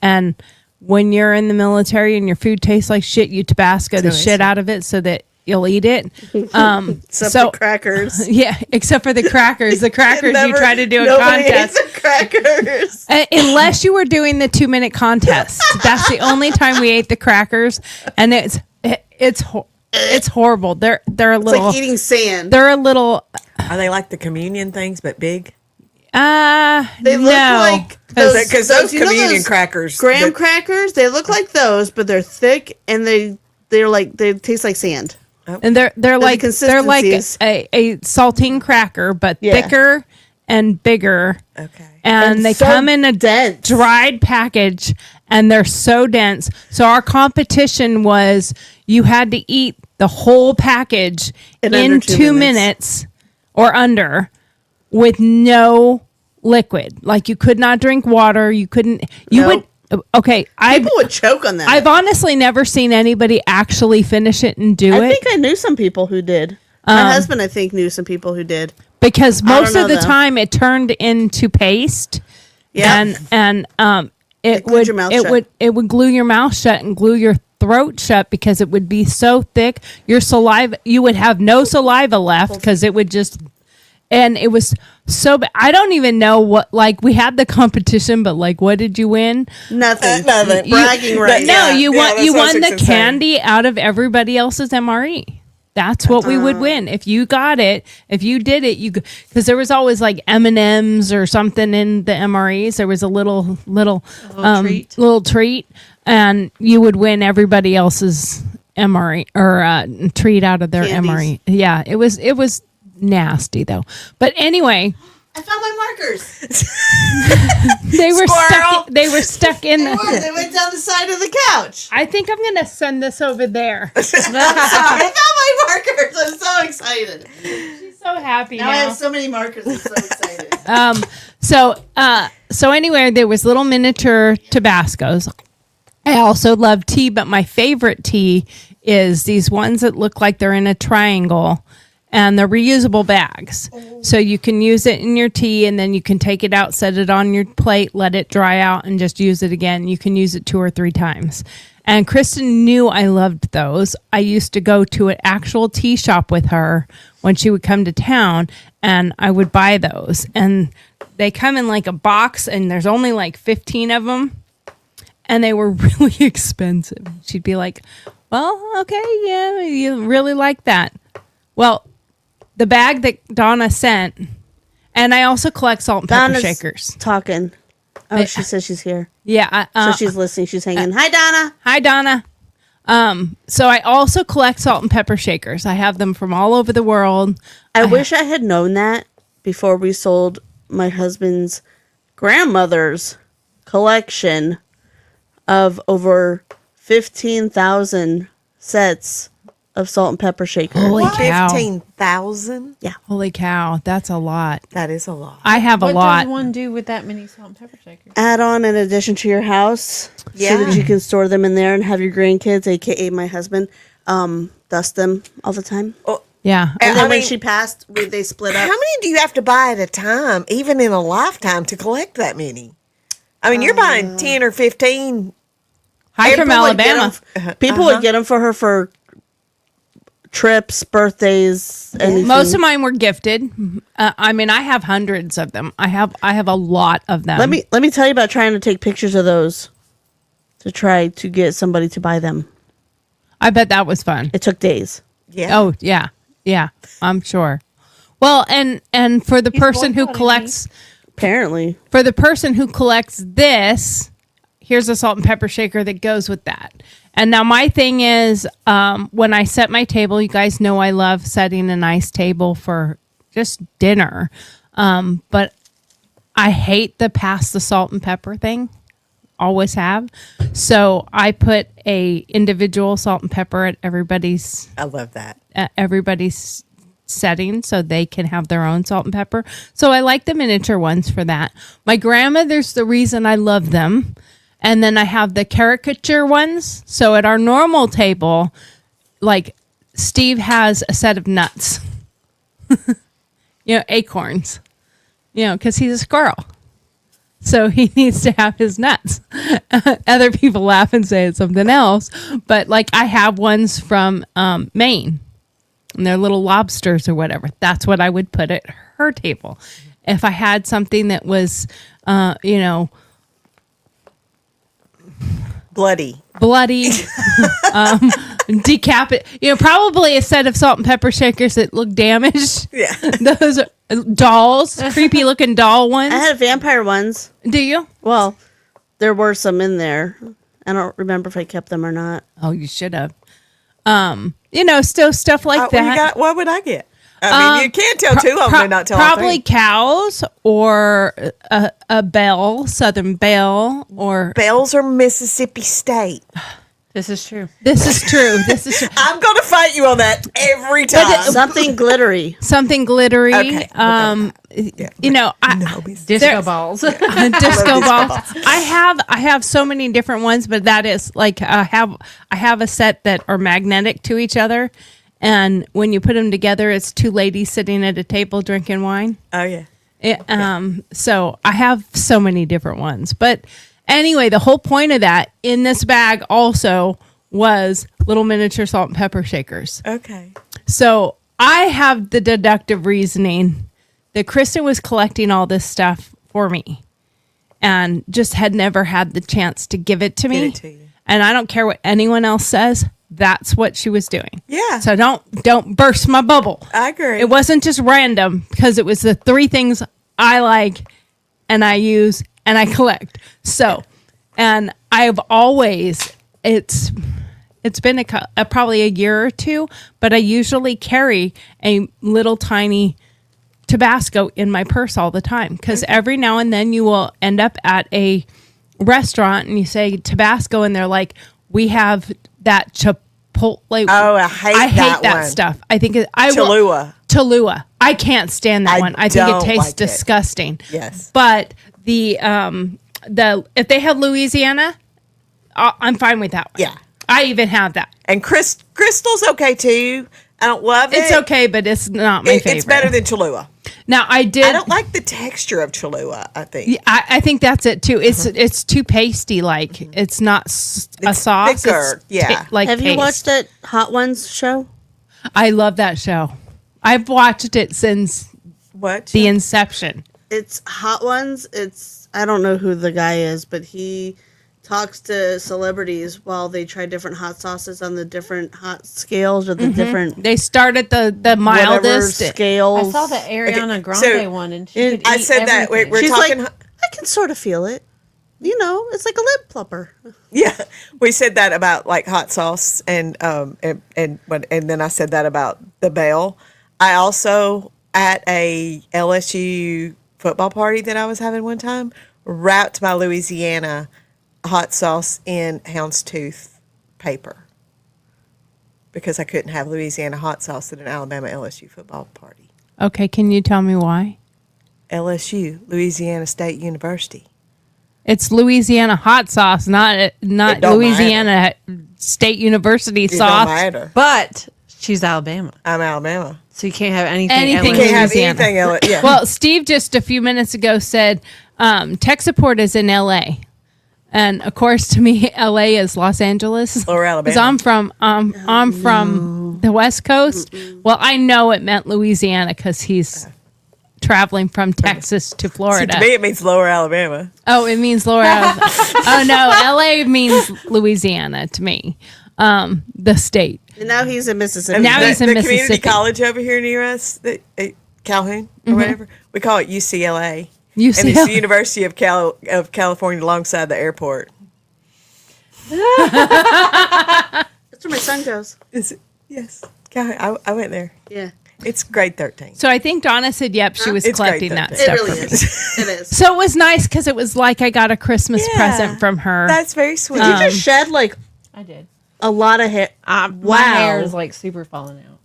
and when you're in the military and your food tastes like shit, you Tabasco the shit out of it so that you'll eat it. Except for crackers. Yeah, except for the crackers. The crackers you try to do a Nobody contest. ate the crackers. Unless you were doing the 2-minute contest. That's the only time we ate the crackers, and it's horrible. They're a It's little like eating sand. they're a little Are they like the communion things but big? They look like Because those you know communion those crackers, graham crackers. They look like those, but they're thick and they taste like sand. and they're like consistencies. a saltine cracker but Yeah. thicker and bigger. Okay. And they so come in a dense. dried package, and they're so dense. So our competition was you had to eat the whole package In in under 2 2 minutes or under with no liquid. Like you could not drink water. You couldn't. You Nope. would. Okay, People would choke on that. I've honestly never seen anybody actually finish it and do I it. think I knew some people who did. My husband, I think, knew some people who did. Because most know of the though. time it turned into paste. Yeah. And it glued would your mouth it shut. would glue your mouth shut and glue your throat shut because it would be so thick. Your saliva, you would have no saliva left because it would just. And it was so bad. I don't even know what, like, we had the competition, but, like, what did you win? Nothing. Nothing. Bragging rights. No, you won. that's You what won the Susan's saying. candy out of everybody else's MRE. That's what we would win if you got it. If you did it, you because there was always like M&Ms or something in the MREs. There was a little treat. little treat, and you would win everybody else's MRE or treat out of their Candies. MRE. Yeah, it was nasty though. But anyway, I found my markers. they were Squirrel. stuck. They were stuck in. They went down the side of the couch. I think I'm gonna send this over there. I found my markers. I'm so excited. She's so happy Now I have so many markers. I'm so excited. So anyway, there was little miniature Tabascos. I also love tea, but my favorite tea is these ones that look like they're in a triangle, and they're reusable bags. So you can use it in your tea, and then you can take it out, set it on your plate, let it dry out, and just use it again. You can use it 2 or 3 times. And Kristen knew I loved those. I used to go to an actual tea shop with her when she would come to town, and I would buy those. And they come in like a box, and there's only like 15 of them. And they were really expensive. She'd be like, well, okay, yeah, you really like that. Well, the bag that Donna sent, and I also collect salt and pepper Donna's shakers. talking. Oh, she says she's here. Yeah. So she's listening. She's hanging. Hi, Donna. Hi, Donna. So I also collect salt and pepper shakers. I have them from all over the world. I wish I had known that before we sold my husband's grandmother's collection of over 15,000 sets of salt and pepper shakers. Holy cow. 15,000? Holy cow. That's a lot. That is a lot. I have a What lot. does one do with that many salt and pepper shakers? Add on in addition to your house so Yeah. that you can store them in there and have your grandkids, aka my husband, dust them all the time. Yeah. And then I when mean- she passed, they split How up. many do you have to buy at a time, even in a lifetime, to collect that many? I mean, you're buying 10 or 15. Hi from People would get Alabama. 'em- People would get them for her for trips, birthdays, anything. Most of mine were gifted. I mean, I have hundreds of them. I have a lot of them. Let me tell you about trying to take pictures of those to try to get somebody to buy them. I bet that was fun. It took days. Yeah. Oh yeah, I'm sure. Well, and for the person who boycotting collects Apparently, this, here's a salt and pepper shaker that goes with that. And now my thing is, when I set my table, you guys know I love setting a nice table for just dinner. But I hate the pass the salt and pepper thing. Always have. So I put a individual salt and pepper at everybody's I love that. setting so they can have their own salt and pepper. So I like the miniature ones for that. My grandmother's the reason I love them. And then I have the caricature ones. So at our normal table, like Steve has a set of nuts, acorns, because he's a squirrel. So he needs to have his nuts. Other people laugh and say it's something else. But like I have ones from Maine. And they're little lobsters or whatever. That's what I would put at her table. If I had something that was, Bloody. bloody, decapitated, probably a set of salt and pepper shakers that look damaged. Yeah. Those are dolls, creepy looking doll ones. I had vampire ones. Do you? Well, there were some in there. I don't remember if I kept them or not. Oh, you should have. Still stuff like What you that. got? What would I get? I mean, you can't tell two of them and not tell all probably three. cows or a bell, Southern bell, or Bells are Mississippi State. This is true. this is true. This is true. I'm going to fight you on that every time. Something glittery. Something glittery. Okay, we'll go You know, Disco balls. disco disco balls. balls. I have so many different ones, but that is like I have a set that are magnetic to each other, and when you put them together, it's two ladies sitting at a table drinking wine. Oh, yeah. So I have so many different ones, but anyway, the whole point of that in this bag also was little miniature salt and pepper shakers. Okay. So I have the deductive reasoning that Kristen was collecting all this stuff for me and just had never had the chance to give it to me. Give it to you. And I don't care what anyone else says. That's what she was doing. Yeah. So don't burst my bubble. I agree. It wasn't just random because it was the three things I like and I use and I collect. So, and I've always, it's been probably a year or two, but I usually carry a little tiny Tabasco in my purse all the time because every now and then you will end up at a restaurant and you say Tabasco and they're like, we have that Chipotle. Oh, I hate that one. stuff. I think Cholula. I can't stand that I one. I think it don't tastes like it. disgusting. Yes. But the if they have Louisiana, I'm fine with that one. Yeah. I even have that. And Crystal's okay, too. I don't love it. It's okay, but it's not my favorite. It's better than Cholula. Now I don't like the texture of Cholula, I think. I think that's it too. It's too pasty. Like it's not a sauce. thicker, It's yeah. like Have you paste. watched that Hot Ones show? I love that show. I've watched it since What? the inception. It's Hot Ones. I don't know who the guy is, but he talks to celebrities while they try different hot sauces on the different hot scales or the different They started the whatever mildest. scales. I saw the Ariana Grande so- one, and she could I eat said that. everything. We're She's talking. like, I can sort of feel it. You know, it's like a lip plumper. Yeah, we said that about like hot sauce, and then I said that about the bell. I also at a LSU football party that I was having one time wrapped my Louisiana hot sauce in houndstooth paper because I couldn't have Louisiana hot sauce at an Alabama LSU football party. Okay, can you tell me why? LSU, Louisiana State University. It's Louisiana hot sauce, not don't Louisiana State University It don't sauce. matter. But she's Alabama, I'm Alabama. so you can't have anything. Anything You can't have Louisiana. anything. Yeah. Well, Steve just a few minutes ago said tech support is in LA. And of course, to me, LA is Los Angeles. Or Alabama. Because I'm from the West Coast. Well, I know it meant Louisiana because he's traveling from Texas to See, Florida. to me, it means Lower Alabama. Oh, it means Lower Alabama. Oh no, LA means Louisiana to me, the state. And now he's in Mississippi. Now he's in the community Mississippi. college over here near us, Calhoun or whatever, we call it UCLA. And it's UCLA. the University of California alongside the airport. That's where my son goes. Is it? Yes. Calhoun. I went there. Yeah. It's grade 13. So I think Donna said, "Yep, she was It's collecting great, that though. It stuff." really for me. is. It is. So it was nice because it was like I got a Christmas Yeah. present from her. That's very sweet. Did you just shed like I did. a lot of hair? My Wow. hair is like super falling out.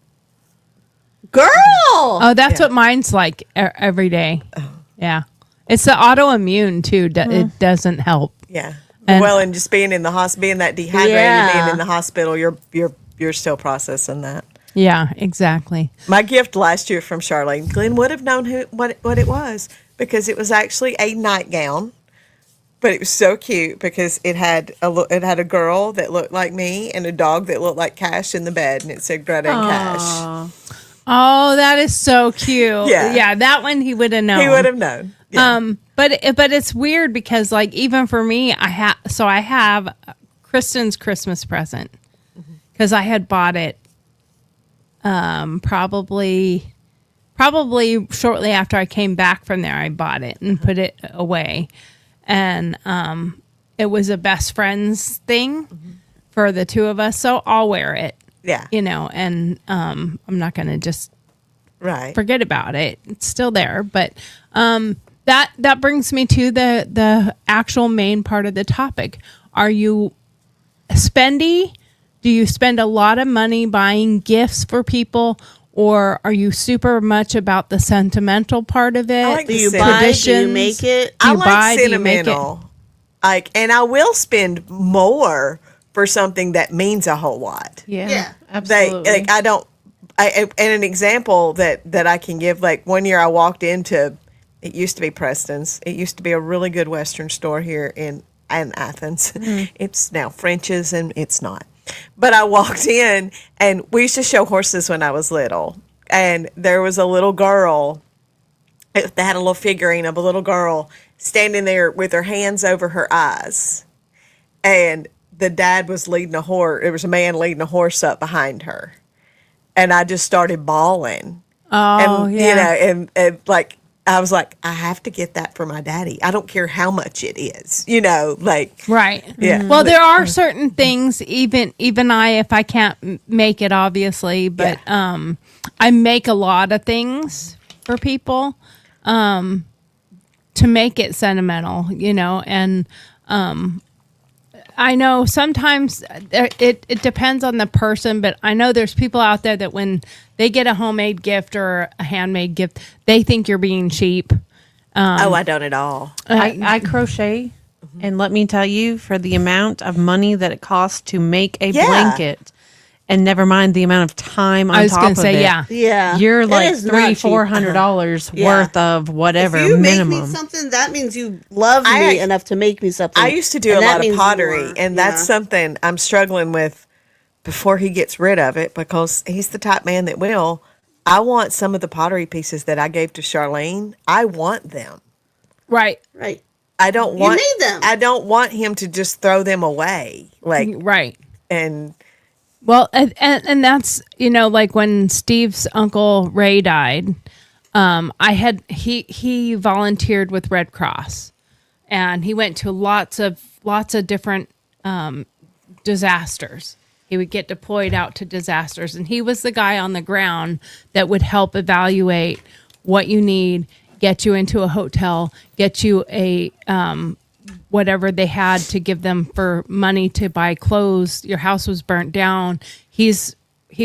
Girl! Oh, that's what mine's like every day. Yeah, it's the autoimmune too. It doesn't help. Yeah. And- Well, and just being in the hospital, being that dehydrated, Yeah. being in the hospital, you're still processing that. Yeah, exactly. My gift last year from Charlene, Glenn would have known what it was because it was actually a nightgown, but it was so cute because it had a girl that looked like me and a dog that looked like Cash in the bed, and it said Greta and Cash. Oh, that is so cute. Yeah. Yeah, that one he would have known. He would have known. Yeah. But it's weird because like even for me, I have Kristen's Christmas present because I had bought it probably shortly after I came back from there. I bought it and put it away, and it was a best friends thing for the two of us. So I'll wear it. Yeah. You know, and I'm not going to just Right. forget about it. It's still there. But that brings me to the actual main part of the topic. Are you spendy? Do you spend a lot of money buying gifts for people, or are you super much about the sentimental part of it? I like Do the you sen- buy? Do you traditions? make it? Do I you like buy? Do you make it? sentimental. Like, and I will spend more for something that means a whole lot. Yeah, Yeah. absolutely. Like, I don't. And an example that I can give, like one year I walked into, it used to be Preston's. It used to be a really good Western store here in Athens. It's now French's, and it's not. But I walked in, and we used to show horses when I was little, and there was a little girl. They had a little figurine of a little girl standing there with her hands over her eyes, and the dad was leading a horse. There was a man leading a horse up behind her, and I just started bawling. Oh, And yeah. and like I was like, I have to get that for my daddy. I don't care how much it is, like Right. Yeah. Well, there are certain things, even I, if I can't make it, obviously, but I make a lot of things for people to make it sentimental, and I know sometimes it depends on the person, but I know there's people out there that when they get a homemade gift or a handmade gift, they think you're being cheap. oh, I don't at all. I crochet, and let me tell you, for the amount of money that it costs to make a Yeah. blanket, and never mind the amount of time on I was top going of to say, it, yeah. Yeah. you're It like is not cheap. $300-$400 Yeah. worth of whatever If you minimum. make me something, that means you love I- me enough to make me something. I used to do and a that lot of means pottery, more. and that's Yeah. something I'm struggling with before he gets rid of it, because he's the type man that will. I want some of the pottery pieces that I gave to Charlene. I want them. Right. Right. I don't want made them. I don't want him to just throw them away. Like, Right. and Well, and that's, like when Steve's uncle Ray died, he volunteered with Red Cross, and he went to lots of different disasters. He would get deployed out to disasters, and he was the guy on the ground that would help evaluate what you need, get you into a hotel, get you a whatever they had to give them for money to buy clothes. Your house was burnt down. He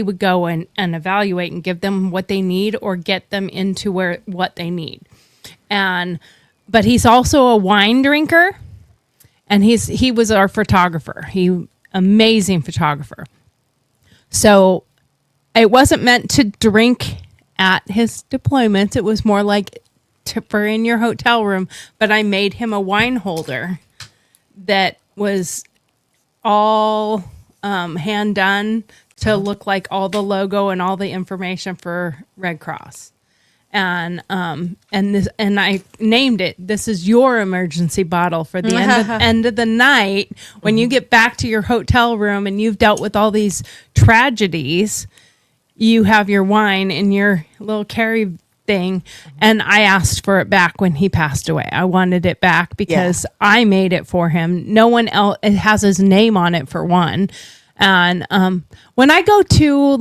would go and evaluate and give them what they need, or get them into what they need. But he's also a wine drinker, and he was our photographer. Amazing photographer. So it wasn't meant to drink at his deployments. It was more like for in your hotel room. But I made him a wine holder that was all hand done to look like all the logo and all the information for Red Cross. And I named it, "This is your emergency bottle for the end of the night. When you get back to your hotel room and you've dealt with all these tragedies, you have your wine in your little carry thing." And I asked for it back when he passed away. I wanted it back because I made it for him. No one else, it has his name on it, for one. And when I go to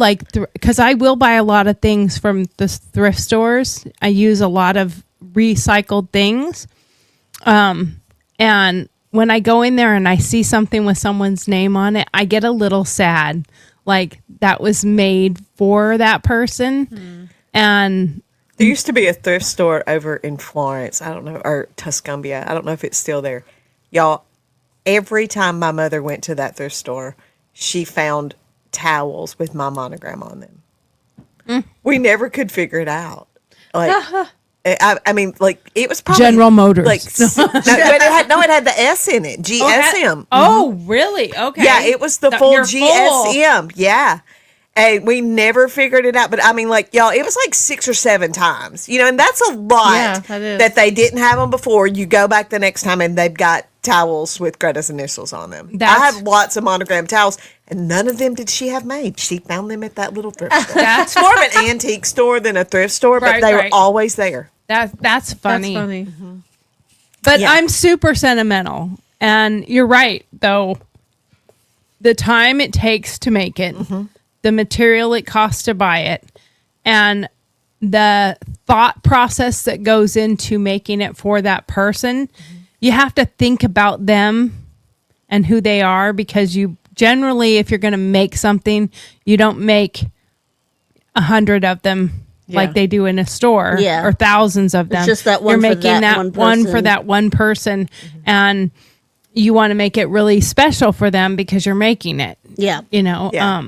because I will buy a lot of things from the thrift stores, I use a lot of recycled things. And when I go in there and I see something with someone's name on it, I get a little sad. Like that was made for that person. And there used to be a thrift store over in Florence, I don't know, or Tuscumbia. I don't know if it's still there. Y'all, every time my mother went to that thrift store, she found towels with my monogram on them. We never could figure it out. Like, I mean, like it was probably General Motors. Like, but it had the S in it, GSM. Oh, really? Okay. Yeah, it was the full You're full. GSM. Yeah. And we never figured it out. But I mean, like, y'all, it was like 6 or 7 times, and that's a lot. Yeah, that is. That they didn't have them before. You go back the next time and they've got towels with Greta's initials on them. I have lots of monogram towels, and none of them did she have made. She found them at that little thrift store. That's It's more of an antique store than a thrift store, but Right, they were right. always there. That's funny. That's funny. But Yeah. I'm super sentimental. And you're right, though. The time it takes to make it, the material it costs to buy it, and the thought process that goes into making it for that person. You have to think about them and who they are, because you generally, if you're going to make something, you don't make 100 of them like they do in a store, Yeah. or thousands of them. It's just that one You're for making that one for person. that one person, and you want to make it really special for them because you're making it. Yeah. You know. Yeah.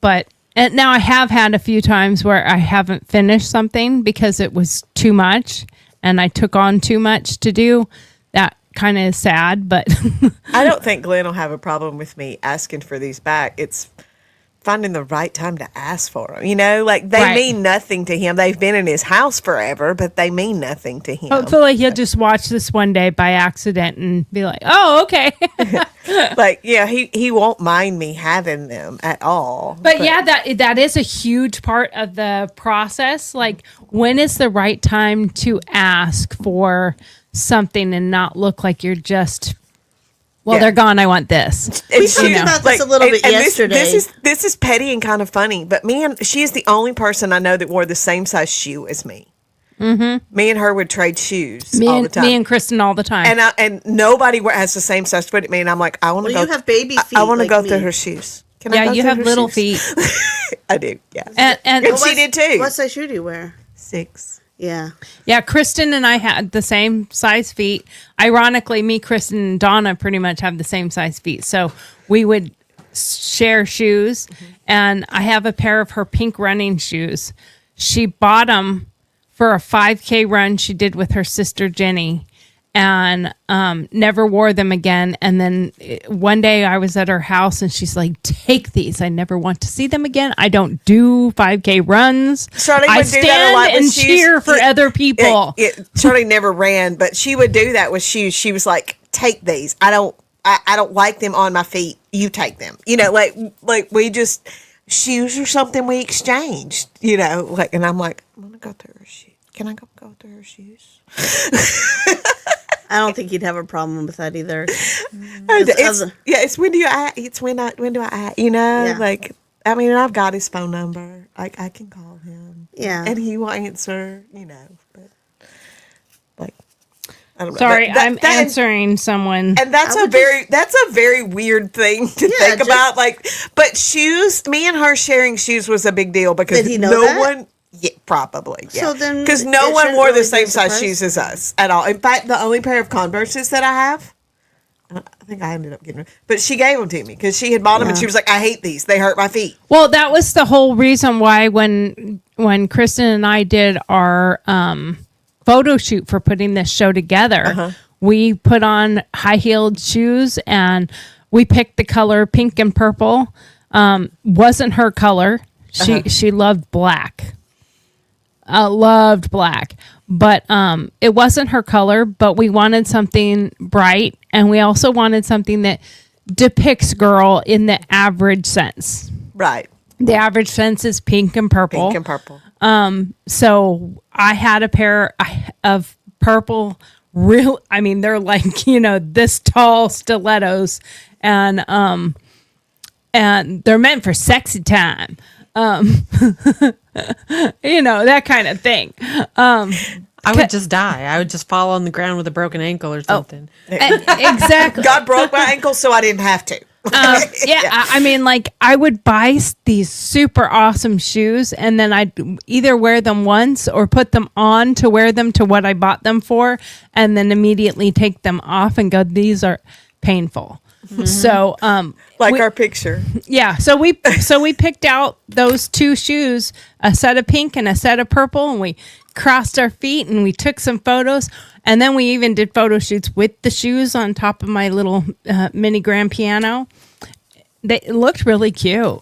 But and now I have had a few times where I haven't finished something because it was too much and I took on too much to do. That kind of is sad, but I don't think Glenn will have a problem with me asking for these back. It's finding the right time to ask for them. You know, like they Right. mean nothing to him. They've been in his house forever, but they mean nothing to him. hopefully he'll just watch this one day by accident and be like, "Oh, okay." Like, yeah, he won't mind me having them at all. But yeah, that is a huge part of the process. Like, when is the right time to ask for something and not look like you're just, well, Yeah. they're gone, I want this. We talked about this a little bit yesterday. This is petty and kind of funny, but she is the only person I know that wore the same size shoe as me. Mm-hmm. Me and her would trade shoes all the time. Me and Kristen all the time. And nobody has the same size foot as me, and I'm like, I want to Well, go. you have baby I feet want to like go me. through her shoes. Can I Yeah, go you through have her little shoes? feet. I do. Yeah. And she did too. What size shoe do you wear? 6. Yeah. yeah, Kristen and I had the same size feet. Ironically, me, Kristen, and Donna pretty much have the same size feet. So we would share shoes. And I have a pair of her pink running shoes. She bought them for a 5K run she did with her sister Jenny, and never wore them again. And then one day I was at her house and she's like, "Take these. I never want to see them again. I don't do 5K runs. Charlie I would do that a lot stand with and shoes. cheer for other people." Charlie never ran, but she would do that with shoes. She was like, "Take these. I don't like them on my feet. You take them." You know, like we just shoes or something we exchanged. You know, like, and I'm like, I'm gonna go through her shoes. Can I go through her shoes? I don't think you'd have a problem with that either. It's when do I you know, Yeah. like, I mean, I've got his phone number. I can call him. Yeah. And he will answer, you know, but like, I don't know. Sorry, That- I'm that- answering someone. And that's a very weird thing to think just- about. Like, but shoes, me and her sharing shoes was a big deal because Did he know no that? one. Yeah, probably. Yeah. So then because it no one shouldn't wore really the be a same size surprise. shoes as us at all. In fact, the only pair of Converses that I have, I think I ended up getting them, but she gave them to me because she had bought them and she was like, "I hate these. They hurt my feet." Well, that was the whole reason why when Kristen and I did our photo shoot for putting this show together, we put on high-heeled shoes and we picked the color pink and purple. Wasn't her color. She loved black. Loved black, but it wasn't her color. But we wanted something bright, and we also wanted something that depicts girl in the average sense. Right. The average sense is pink and purple. Pink and purple. So I had a pair of purple, I mean, they're like, you know, this tall stilettos, and they're meant for sexy time. You know, that kind of thing. I would just die. I would just fall on the ground with a broken ankle or something. Exactly. God broke my ankle, so I didn't have to. I mean, like, I would buy these super awesome shoes, and then I'd either wear them once or put them on to wear them to what I bought them for, and then immediately take them off and go, "These are painful." So, Like our picture. yeah, so we picked out those two shoes, a set of pink and a set of purple, and we crossed our feet and we took some photos, and then we even did photo shoots with the shoes on top of my little mini grand piano. They looked really cute.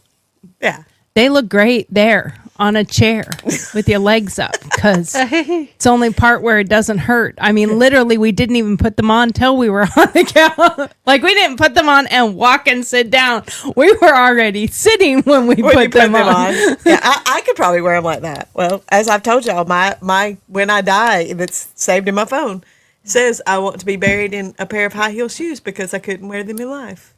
Yeah. They look great there on a chair with your legs up, because it's the only part where it doesn't hurt. I mean, literally, we didn't even put them on till we were on the couch. Like, we didn't put them on and walk and sit down. We were already sitting when we put them on. Yeah, I could probably wear them like that. Well, as I've told y'all, my when I die, that's saved in my phone, says I want to be buried in a pair of high heel shoes because I couldn't wear them in life.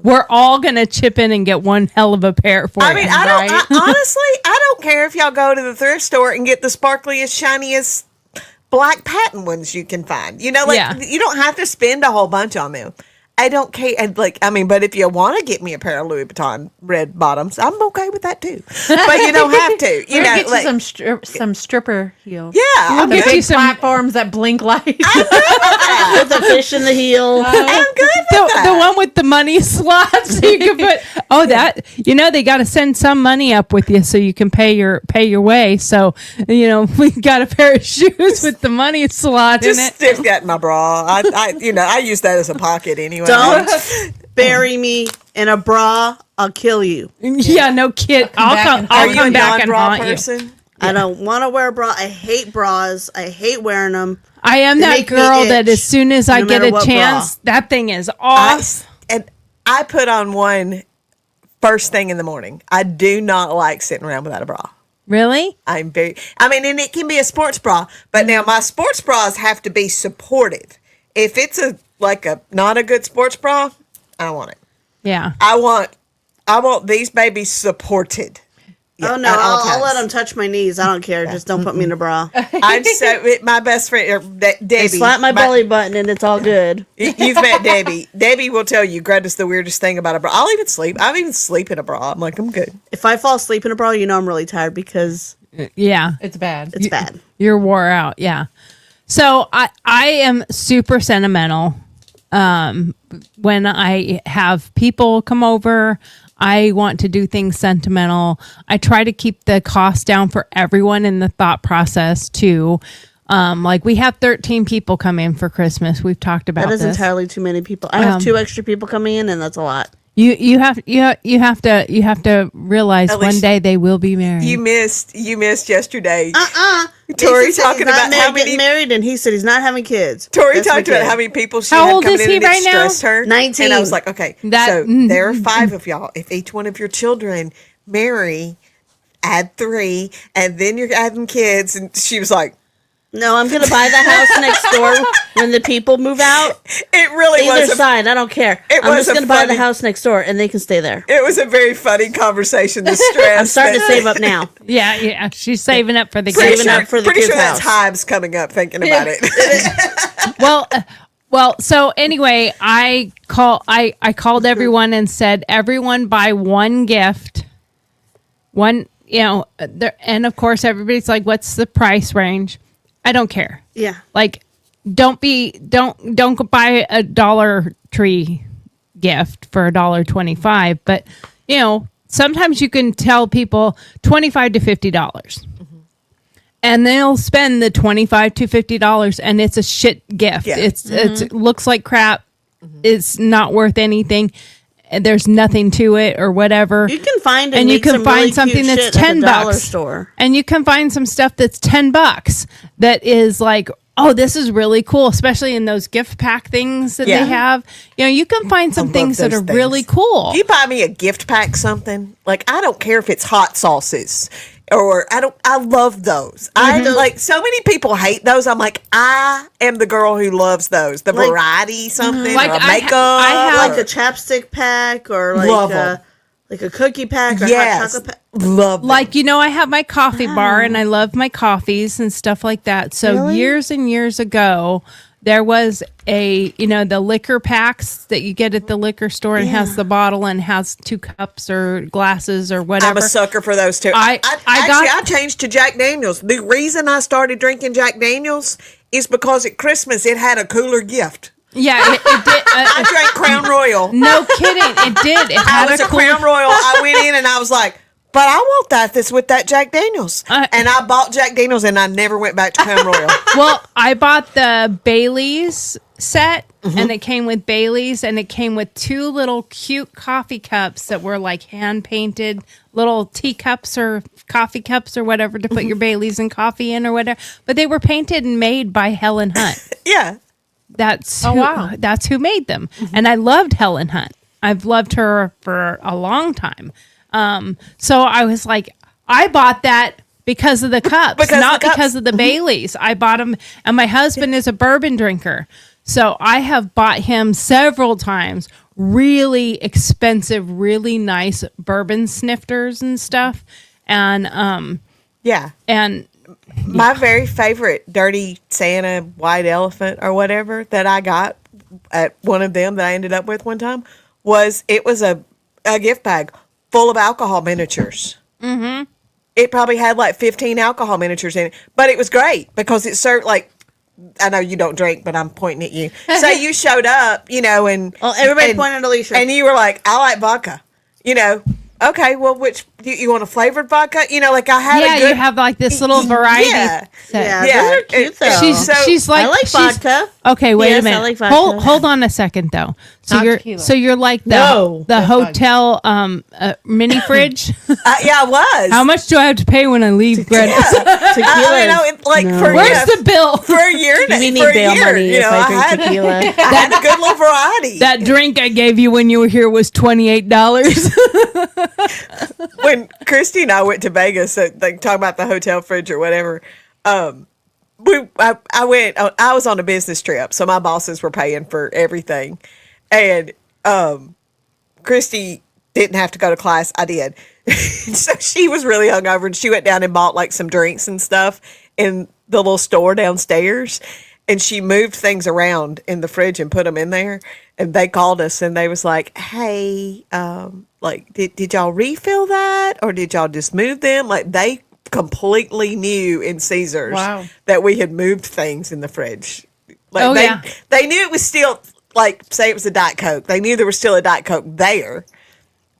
We're all going to chip in and get one hell of a pair for I you. mean, right? honestly, I don't care if y'all go to the thrift store and get the sparkliest, shiniest black patent ones you can find. You know, like Yeah. you don't have to spend a whole bunch on them. I don't care. And like, I mean, but if you want to get me a pair of Louis Vuitton red bottoms, I'm okay with that too. But you don't have to. You We'll know, get like, you some stripper heels. yeah, We'll I'm get good. you some platforms that blink lights. With the fish in the heel. I'm good with that. The one with the money slots you can put. Oh, that they got to send some money up with you so you can pay your way. So we got a pair of shoes with the money slot in it. Just stick that in my bra. I use that as a pocket anyway. Don't bury me in a bra. I'll kill you. Yeah, no kid. I'll Are you a come back and non-bra haunt you. person? I don't want to wear a bra. I hate bras. I hate wearing them. I am They that make me girl that itch, as soon as I no get matter a what chance, that thing is off. I put on one first thing in the morning. I do not like sitting around without a bra. Really? And it can be a sports bra, but now my sports bras have to be supported. If it's not a good sports bra, I don't want it. Yeah. I want these babies supported. Oh no, at all I'll let times. them touch my knees. I don't care. Just don't put me in a bra. My best friend, Debbie. They slap my belly button and it's all good. You've met Debbie. Debbie will tell you, Greta's the weirdest thing about a bra. I'll even sleep in a bra. I'm like, I'm good. If I fall asleep in a bra, I'm really tired because Yeah. It's bad. it's bad. You're wore out. Yeah. So I am super sentimental. When I have people come over, I want to do things sentimental. I try to keep the cost down for everyone in the thought process too. Like we have 13 people come in for Christmas. We've talked about That is this. entirely too many people. I have 2 extra people coming in, and that's a lot. You have to realize At one least day they will be married. You missed Uh-uh. yesterday. Tori Tori talking about how many getting married, and he said he's not having kids. Tori That's my talked about kid. how many people she How had old coming is in he and it right now? stressed her. 19. And I was like, okay, That- so there are 5 of y'all. If each one of your children marry, add 3, and then you're adding kids. And she was like, No, I'm gonna buy the house next door when the people move out. it really Either was. side, I don't care. it I'm was just a gonna buy the funny- house next door, and they can stay there. It was a very funny conversation. The stress. I'm starting to save up now. yeah. She's saving up for the Pretty kids. saving sure, up for the pretty kids' sure that's house. Hives coming up thinking about it. Well, so anyway, I called everyone and said, everyone buy one gift. One, and of course everybody's like, what's the price range? I don't care. Yeah. Like, don't buy a Dollar Tree gift for $1.25, but sometimes you can tell people $25 to $50. And they'll spend the $25 to $50 and it's a shit gift. Yeah. It looks like crap. It's not worth anything. And there's nothing to it or whatever. You can find and you make can some find really something cute that's shit at the $10 dollar store. and you can find some stuff that's $10 that is like, oh, this is really cool, especially in those gift pack things that Yeah. they have. You can find some love things that those are really things. cool. If you buy me a gift pack something, like I don't care if it's hot sauces or I love those. I like so many people hate those. I'm like, I am the girl who loves those. The Like- variety something Like, or a I makeup. have- Like a chapstick pack or like Love a 'em. like a cookie pack or hot yes. chocolate pack. Love them. Like, I have my coffee bar and I love my coffees and stuff like that. So Really? years and years ago, there was the liquor packs that you get at the liquor store and has the bottle and has 2 cups or glasses or whatever. I'm a sucker for those too. I I changed to Jack Daniels. The reason I started drinking Jack Daniels is because at Christmas it had a cooler gift. Yeah, it did. I drank Crown Royal. No kidding. It did. It I had was a cool- Crown Royal. I went in and I was like, but I want that's with that Jack Daniels. And I bought Jack Daniels and I never went back to Crown Royal. Well, I bought the Bailey's set Mm-hmm. and it came with Bailey's and it came with 2 little cute coffee cups that were like hand painted little teacups or coffee cups or whatever to Mm-hmm. put your Bailey's and coffee in or whatever. But they were painted and made by Helen Hunt. Yeah. That's wow. That's who made them. Mm-hmm. And I loved Helen Hunt. I've loved her for a long time. So I was like, I bought that because of the cups, Because of not the cups. because of the Baileys. I bought them, and my husband is a bourbon drinker. So I have bought him several times really expensive, really nice bourbon snifters and stuff. And Yeah. and My very favorite dirty Santa white elephant or whatever that I got at one of them that I ended up with one time was a gift bag full of alcohol miniatures. Mm-hmm. It probably had like 15 alcohol miniatures in it, but it was great because it served like, I know you don't drink, but I'm pointing at you. So you showed up, and everybody pointed at Alicia. and you were like, I like vodka, Okay, well, which do you want a flavored vodka? Like I had a good. you have like this little variety. Yeah. set. Yeah, Yeah, those are cute though. She's like I like vodka. Okay, wait Yes, a minute. I like vodka. Hold on a second though. Not tequila. So you're like No. the hotel mini fridge. Yeah, I was. How much do I have to pay when I leave, Greta? Tequila. For Where's the bill? for a year? We need for a bail year, money if I drink had, tequila. I had a good little variety. That drink I gave you when you were here was $28. When Christy and I went to Vegas, like talking about the hotel fridge or whatever, I was on a business trip, so my bosses were paying for everything, and Christy didn't have to go to class. I did, so she was really hungover, and she went down and bought like some drinks and stuff in the little store downstairs. And she moved things around in the fridge and put them in there. And they called us and they was like, hey, did y'all refill that? Or did y'all just move them? Like they completely knew in Caesars that we had moved things in the fridge. Like they knew it was still, like, say it was a Diet Coke. They knew there was still a Diet Coke there.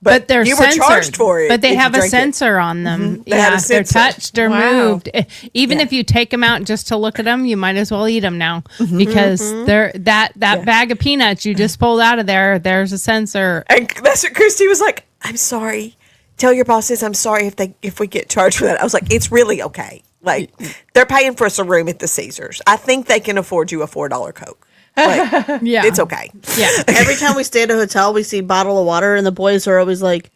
But they're you censored. were charged for it. But they if have you a drank it. sensor on them. Mm-hmm. They had a They're sensor. touched or moved. Even Yeah. if you take them out just to look at them, you might as well eat them now because they're that bag of peanuts you just pulled out of there. There's a sensor. And that's what Christy was like, I'm sorry. Tell your bosses I'm sorry if we get charged for that. I was like, it's really okay. Like they're paying for us a room at the Caesars. I think they can afford you a $4 Coke. Like, Yeah, it's okay. Yeah. Every time we stay at a hotel, we see a bottle of water, and the boys are always like,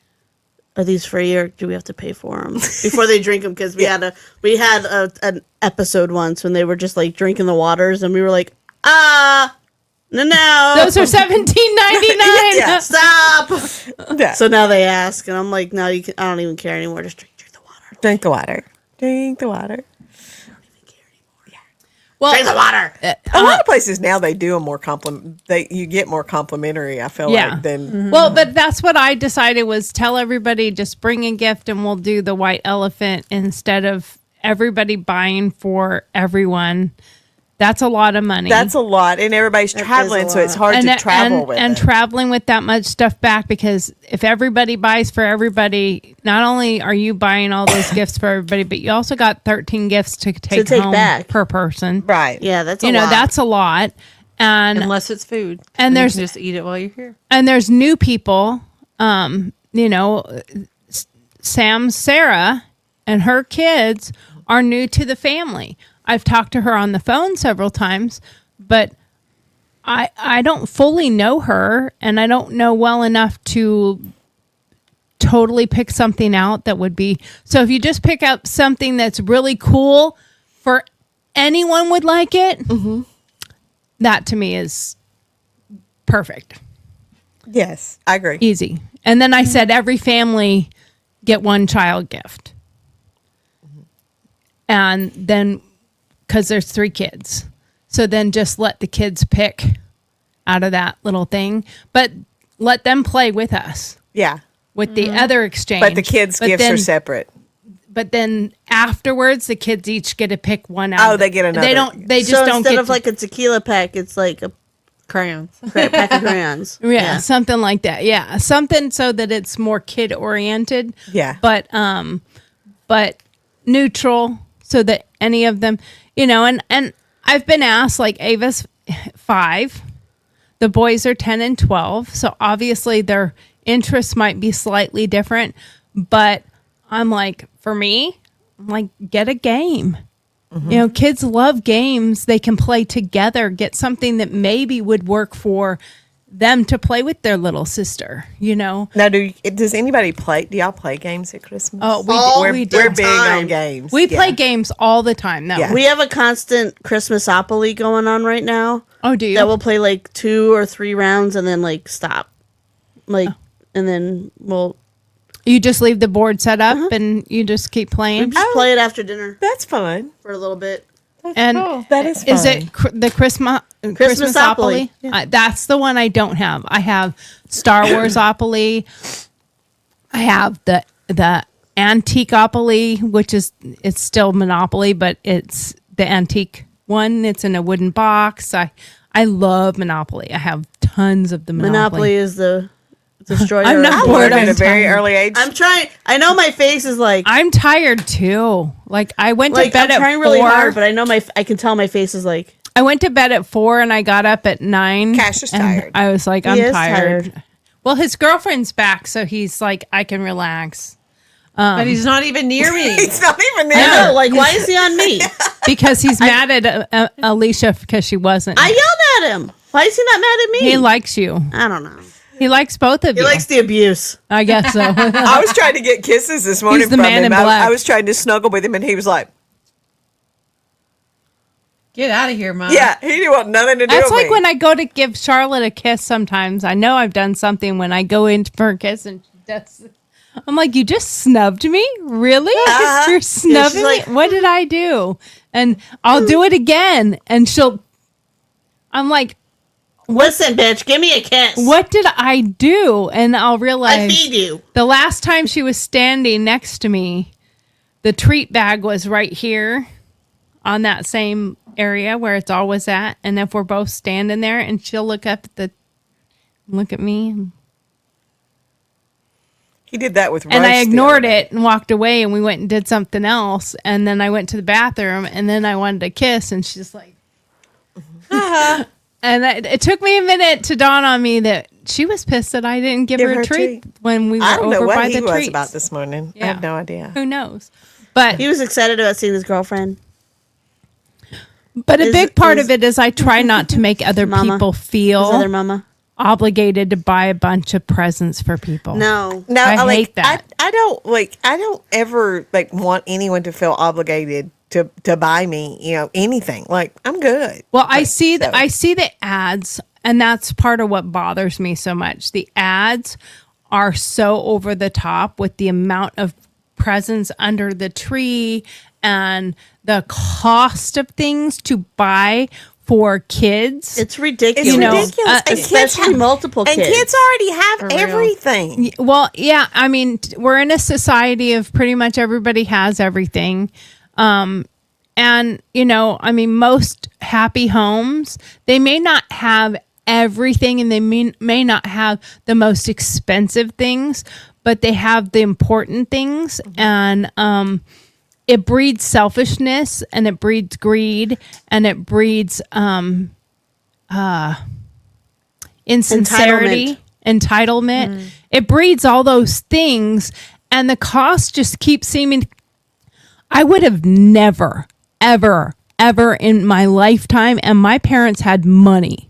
"Are these free or do we have to pay for them before they drink them?" Because we had an episode once when they were just like drinking the waters, and we were like, no. Those are $17.99. Yeah. Stop. Yeah. So now they ask, and I'm like, no, I don't even care anymore. Just drink the water. Drink the water. Drink the water. Well, Drink the water. A lot of places now they do a more you get more complimentary. I feel like than Well, but that's what I decided was tell everybody just bring a gift and we'll do the white elephant instead of everybody buying for everyone. That's a lot of money. that's a lot, and everybody's traveling, so it's hard to travel with and it. traveling with that much stuff back because if everybody buys for everybody, not only are you buying all those gifts for everybody, but you also got 13 gifts to take home back. per person. Right? Yeah, that's You a know, lot. that's a lot. And Unless it's food. And you there's- can just eat it while you're here. and there's new people, Sam Sarah and her kids are new to the family. I've talked to her on the phone several times, but I don't fully know her and I don't know well enough to totally pick something out that would be. So if you just pick up something that's really cool for anyone would like it, that to me is perfect. Yes, I agree. Easy. And then I said every family get one child gift. And then because there's 3 kids. So then just let the kids pick out of that little thing. But let them play with us Yeah, with the other exchange. but the kids' But gifts then- are separate. But then afterwards, the kids each get to pick one out. Oh, of they the- get another. They don't. They just So don't instead get of like a tequila pack, it's like a Crayons. pack of crayons. yeah, something like that. Yeah, something so that it's more kid oriented. Yeah. but neutral so that any of them, and I've been asked, like Ava's 5, the boys are 10 and 12, so obviously their interests might be slightly different, but I'm like, for me, I'm like, get a game. Kids love games. They can play together, get something that maybe would work for them to play with their little sister, Now, does anybody play? Do y'all play games at Christmas? Oh, we Oh, do. we're, We do. we're big Time. on games. We Yeah. play games all the time. No. Yeah. We have a constant Christmasopoly going on right now. Oh, do you? That we'll play like 2 or 3 rounds and then like stop. Like, and then we'll You just leave the board set up and you just keep We playing. just play it after dinner That's fun. for a little bit. And That is fun. is it the Christmasopoly? That's the one I don't have. I have Star Warsopoly. I have the Antiqueopoly, which it's still Monopoly, but it's the antique one. It's in a wooden box. I love Monopoly. I have tons of the Monopoly is the destroyer. I'm not of bored. Learned I'm at a very tired. early age. I'm trying. I know my face is like I'm tired too. Like I went to I'm bed at trying 4. really hard, but I know I can tell my face is like. I went to bed at 4 and I got up at 9. Cash is and tired. I was like, He I'm is tired. tired. Well, his girlfriend's back, so he's like, I can relax But he's not even near me. It's not even I there. know, like, why is he on me? because he's mad at Alicia because she wasn't. I yelled at him. Why is he not mad at me? He likes you. I don't know. He likes both of He you. likes the abuse. I guess so. I was trying to get kisses this morning He's the from man him. in black. I was trying to snuggle with him, and he was like, Get out of here, Mom. "Yeah, he didn't want nothing to do That's with like me." when I go to give Charlotte a kiss sometimes. I know I've done something when I go in for a kiss and she does. I'm like, you just snubbed me? Really? You're snubbing like, me? What did I do? And I'll do it again. And I'm like, Listen, bitch, give me a kiss. what did I do? And I'll realize I feed you. the last time she was standing next to me, the treat bag was right here on that same area where it's always at. And if we're both standing there and she'll look at me He did that with and I roast the ignored other day. it and walked away and we went and did something else. And then I went to the bathroom and then I wanted to kiss and she's like, and it took me a minute to dawn on me that she was pissed that I didn't give her a treat when we were I don't know over what by he the was treats. about this morning. I Yeah. have no idea. Who knows? But He was excited about seeing his girlfriend. a big part is- of it is I try not to make other Mama. people His feel other mama. obligated to buy a bunch of presents for people. No. No, I like, hate that. I don't ever want anyone to feel obligated to buy me, anything. Like, I'm good. Well, I see so. I see the ads, and that's part of what bothers me so much. The ads are so over the top with the amount of presents under the tree and the cost of things to buy for kids. It's ridiculous. It's know, ridiculous. And especially multiple and kids. kids already have real. everything. Well, yeah, I mean, we're in a society of pretty much everybody has everything. And, I mean, most happy homes, they may not have everything and they may not have the most expensive things, but they have the important things. And it breeds selfishness and it breeds greed and it breeds insincerity, entitlement. It breeds all those things. And the cost just keeps seeming. I would have never, ever, ever in my lifetime, and my parents had money,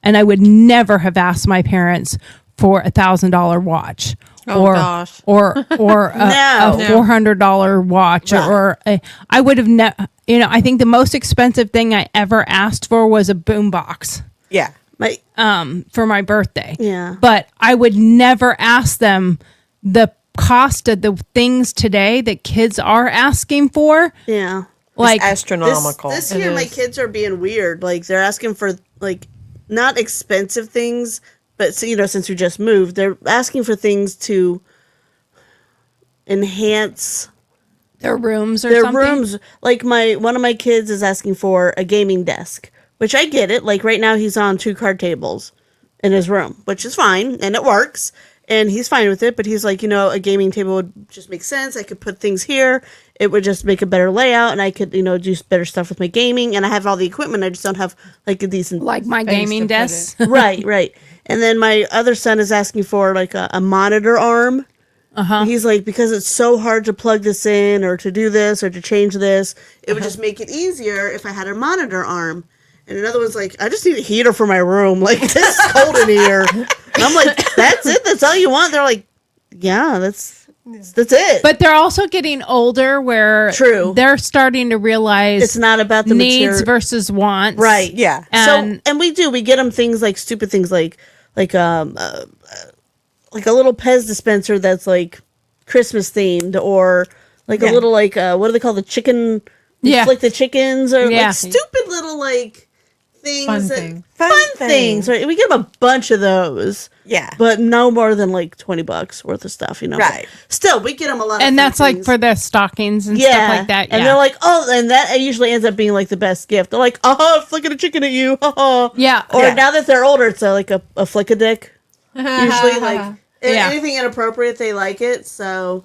and I would never have asked my parents for $1,000 watch. Oh, gosh. Or a $400 watch, I would have never. I think the most expensive thing I ever asked for was a boombox Yeah. for my birthday. Yeah. But I would never ask them the cost of the things today that kids are asking for. Yeah. Like Astronomical. This year, my kids are being weird. Like, they're asking for, like, not expensive things, but, since we just moved, they're asking for things to enhance their rooms or their something. rooms. Like, one of my kids is asking for a gaming desk, which I get it. Like, right now, he's on 2 card tables in his room, which is fine, and it works. And he's fine with it, but he's like, a gaming table would just make sense. I could put things here. It would just make a better layout, and I could, do better stuff with my gaming. And I have all the equipment. I just don't have, like, a decent... Like my Space gaming to put desk. right. And then my other son is asking for, like, a monitor arm. Uh-huh. He's like, because it's so hard to plug this in or to do this or to change this, it would just make it easier if I had a monitor arm. And another one's like, I just need a heater for my room. Like, it's cold in here. And I'm like, that's it? That's all you want? They're like, yeah, that's it. But they're also getting older where True. they're starting to realize it's not about the needs material. versus wants. Right. Yeah. And we get them things like stupid things like a little Pez dispenser that's like Christmas themed or like a little like what do they call the chicken? Yeah. Like the chickens or Yeah. like stupid little like things. Fun that- thing. Fun things. Right. We get them a bunch of those. Yeah. But no more than like $20 worth of stuff, you know. Right. But still, we get them a lot. And of that's fun like things. for the stockings and stuff like that. And Yeah. they're like, oh, and that usually ends up being like the best gift. They're like, oh, flicking a chicken at you. Yeah. Or Yeah. now that they're older, it's like a flick a dick. Usually, like Yeah. anything inappropriate, they like it. So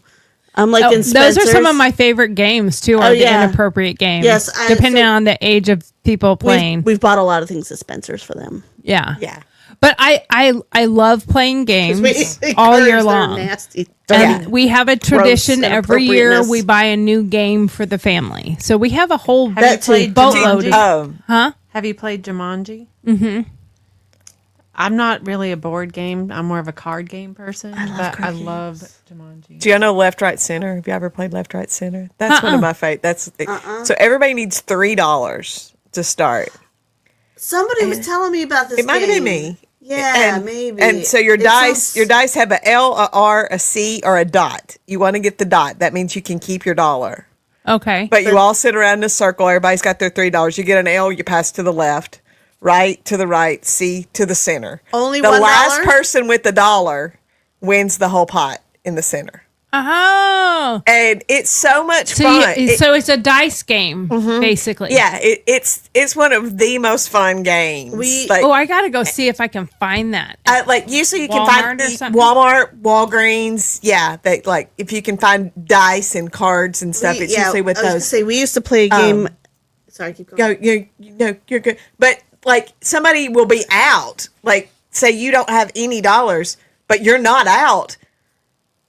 I'm like Oh, in those are some Spencer's. of my favorite games too. Are Oh, the yeah. inappropriate games? Yes, depending so- on the age of people playing. We've bought a lot of things at Spencer's for them. Yeah, Yeah. But I love playing games all year They're long. nasty. And we have a tradition and every year. appropriateness. We buy a new game for the family. So we have a whole Have you played boatload. Jumanji? Have you played Jumanji? Mm-hmm. I'm not really a board game. I'm more of a card game person, but I love Jumanji. Do you know Left, Right, Center? Have you ever played Left, Right, Center? That's one of my favorites. So everybody needs $3 to start. Somebody was telling me about this. It might have been game. me. Yeah, And- maybe. And so your It dice, sounds- your dice have a L, a R, a C, or a dot. You want to get the dot. That means you can keep your dollar. Okay. But you all sit around in a circle. Everybody's got their $3. You get an L, you pass to the left, right to the right, C to the center. Only the $1? last person with the dollar wins the whole pot in the center. Oh. And it's so much So, fun. so it's a dice game, basically. Yeah, it's one of the most fun games. We- Oh, I gotta go see if I can find that. Like usually you can Walmart find or something? Walmart, Walgreens. Yeah, they like if you can find dice and cards and stuff. It's usually with I was gonna those. say we used to play a game. Sorry, keep going. Go, no, you're good. But like somebody will be out. Like say you don't have any dollars, but you're not out.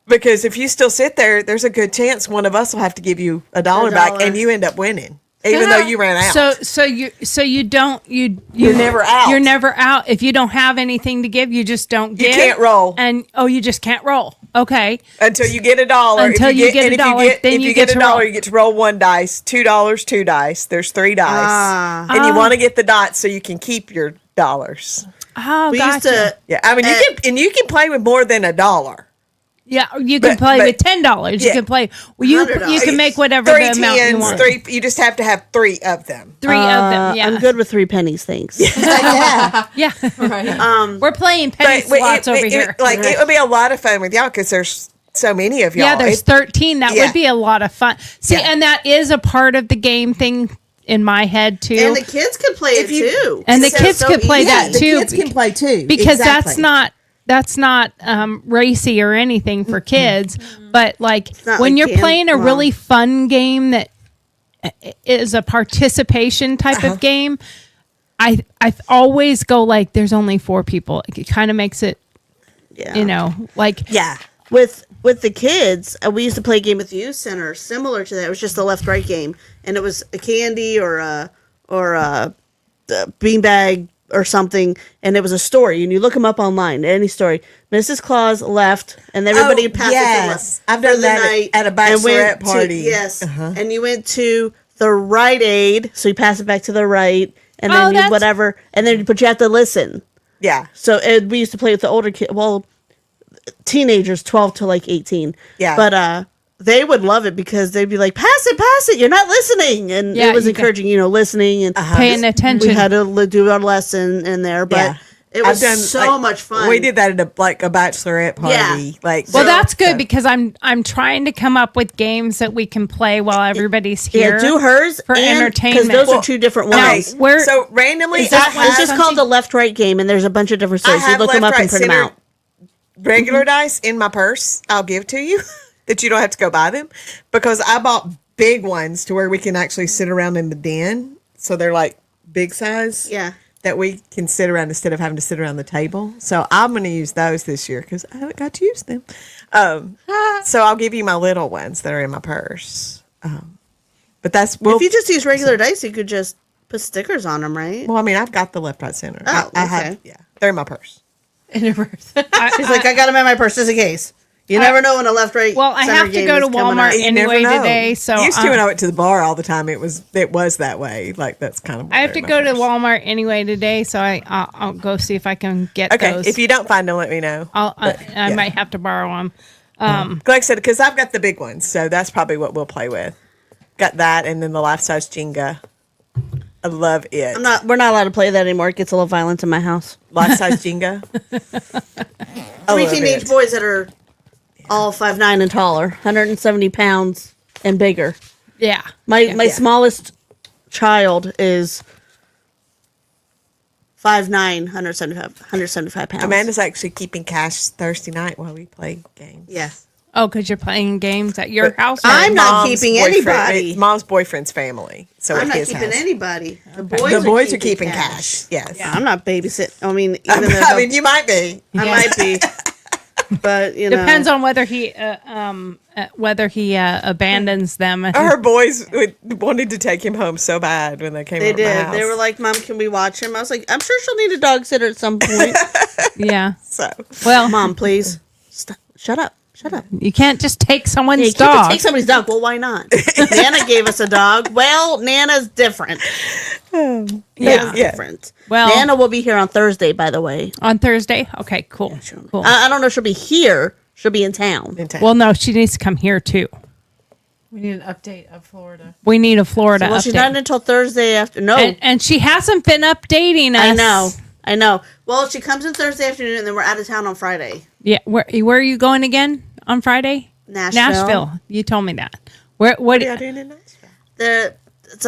Because if you still sit there, there's a good chance one of us will have to give you a dollar back, $1. and you end up winning, even though you ran out. So you don't you're never out. You're never out. If you don't have anything to give, you just don't give. can't roll. And you just can't roll. Okay. Until you get a dollar. Until you get a dollar, then if you you get get a to dollar, roll. you get to roll one dice, $2, two dice. There's 3 dice, and you want to get the dots so you can keep your dollars. Oh, We gotcha. used to. Yeah, I mean you can play with more than a dollar. Yeah, you can play but- with $10. You yeah. can play. You $100. can make whatever Three the amount you tens, want. three. You just have to have 3 of them. Three of them. Yeah. I'm good with 3 pennies, thanks. Yeah. Right. We're playing penny But slots over here. it would be a lot of fun with y'all because there's so many of y'all. Yeah, there's 13. That Yeah. would be a lot of fun. See, Yeah. and that is a part of the game thing in my head too. And the kids can play it too. And the It's kids so could play easy. that the too. kids can play too. Because Exactly. that's not racy or anything for kids, but like not when like you're can- playing a well- really fun game that is a participation type of game, I always go like there's only 4 people. It kind of makes it, Yeah. you know, like Yeah. With the kids, we used to play a game at the youth center similar to that. It was just a left right game, and it was a candy or a beanbag or something, and it was a story, and you look them up online. Any story, Mrs. Claus left, and everybody Oh, passed yes. it I've for done the that night, at a and went bachelorette party. yes, and you went to the Rite Aid, so you pass it back to the right, and Oh, then you that's- whatever, and then but you have to listen. Yeah. So we used to play with the older kids. Well, teenagers, 12 to like 18. Yeah. But they would love it because they'd be like, pass it. You're not listening. And Yeah, it was you got- encouraging, listening and paying attention. we had to do our lesson in there. But Yeah. it was so much fun. We did that at a bachelorette party. Yeah. Like well, so- that's good so- because I'm trying to come up with games that we can play while everybody's here. Yeah, do hers for and- entertainment. Because those are 2 different Okay, ones. Where- so randomly, It's I just, it's just have called the left-right game, and there's a bunch of different I stories. You have look them left, up and right, print them center out. regular dice in my purse. I'll give to you that you don't have to go buy them because I bought big ones to where we can actually sit around in the den. So they're like big size. Yeah. That we can sit around instead of having to sit around the table. So I'm going to use those this year because I haven't got to use them. So I'll give you my little ones that are in my purse. But that's If you just use regular dice, you could just put stickers on them, right? well, I mean, I've got the left, right, center. Oh, I have, okay. yeah, they're in my purse. In reverse. She's like, I got them in my purse just in case. You never know when a left-right. Well, I center have to game go to is coming Walmart up. You never anyway know. today, so used to when I went to the bar all the time. It was that way. Like that's kind of. I have to my go to purse. Walmart anyway today, so I'll go see if I can get Okay, those. if you don't find them, let me know. I might have to borrow them. Like I said, because I've got the big ones, so that's probably what we'll play with. Got that, and then the life-size Jenga. I love it. We're not allowed to play that anymore. It gets a little violent in my house. Life-size Jenga. Three teenage boys that are all 5'9" and taller, 170 pounds and bigger. Yeah. My smallest child is 5'9", 175 pounds. Amanda's actually keeping cash Thursday night while we play games. Yes. Oh, because you're playing games at your house? I'm not Mom's keeping boyfriend- anybody. it's Mom's boyfriend's family. So I'm at not his keeping house. anybody. The boys are keeping cash. Yes. Yeah, I'm not babysitting. I mean, even though I mean, you might be. I might be, but you know, Depends on whether he abandons them. Her boys wanted to take him home so bad when they came they over to my did. house. They were like, "Mom, can we watch him?" I was like, "I'm sure she'll need a dog sitter at some point." Yeah. So Well, Mom, please, shut up. Shut up. you can't just take someone's Yeah, you can't dog. take somebody's dog. Well, why not? Nana gave us a dog. Well, Nana's different. Yeah. Nana's different. Well- Nana will be here on Thursday, by the way. On Thursday? Okay, cool. Cool. I don't know if she'll be here. She'll be in town. Well, no, she needs to come here too. We need an update of Florida. We need a Florida Well, update. she's not until Thursday after. No, and she hasn't been updating us. I know. Well, she comes in Thursday afternoon, and then we're out of town on Friday. Yeah, where are you going again on Friday? Nashville. You told me that. What what are you doing in Nashville? It's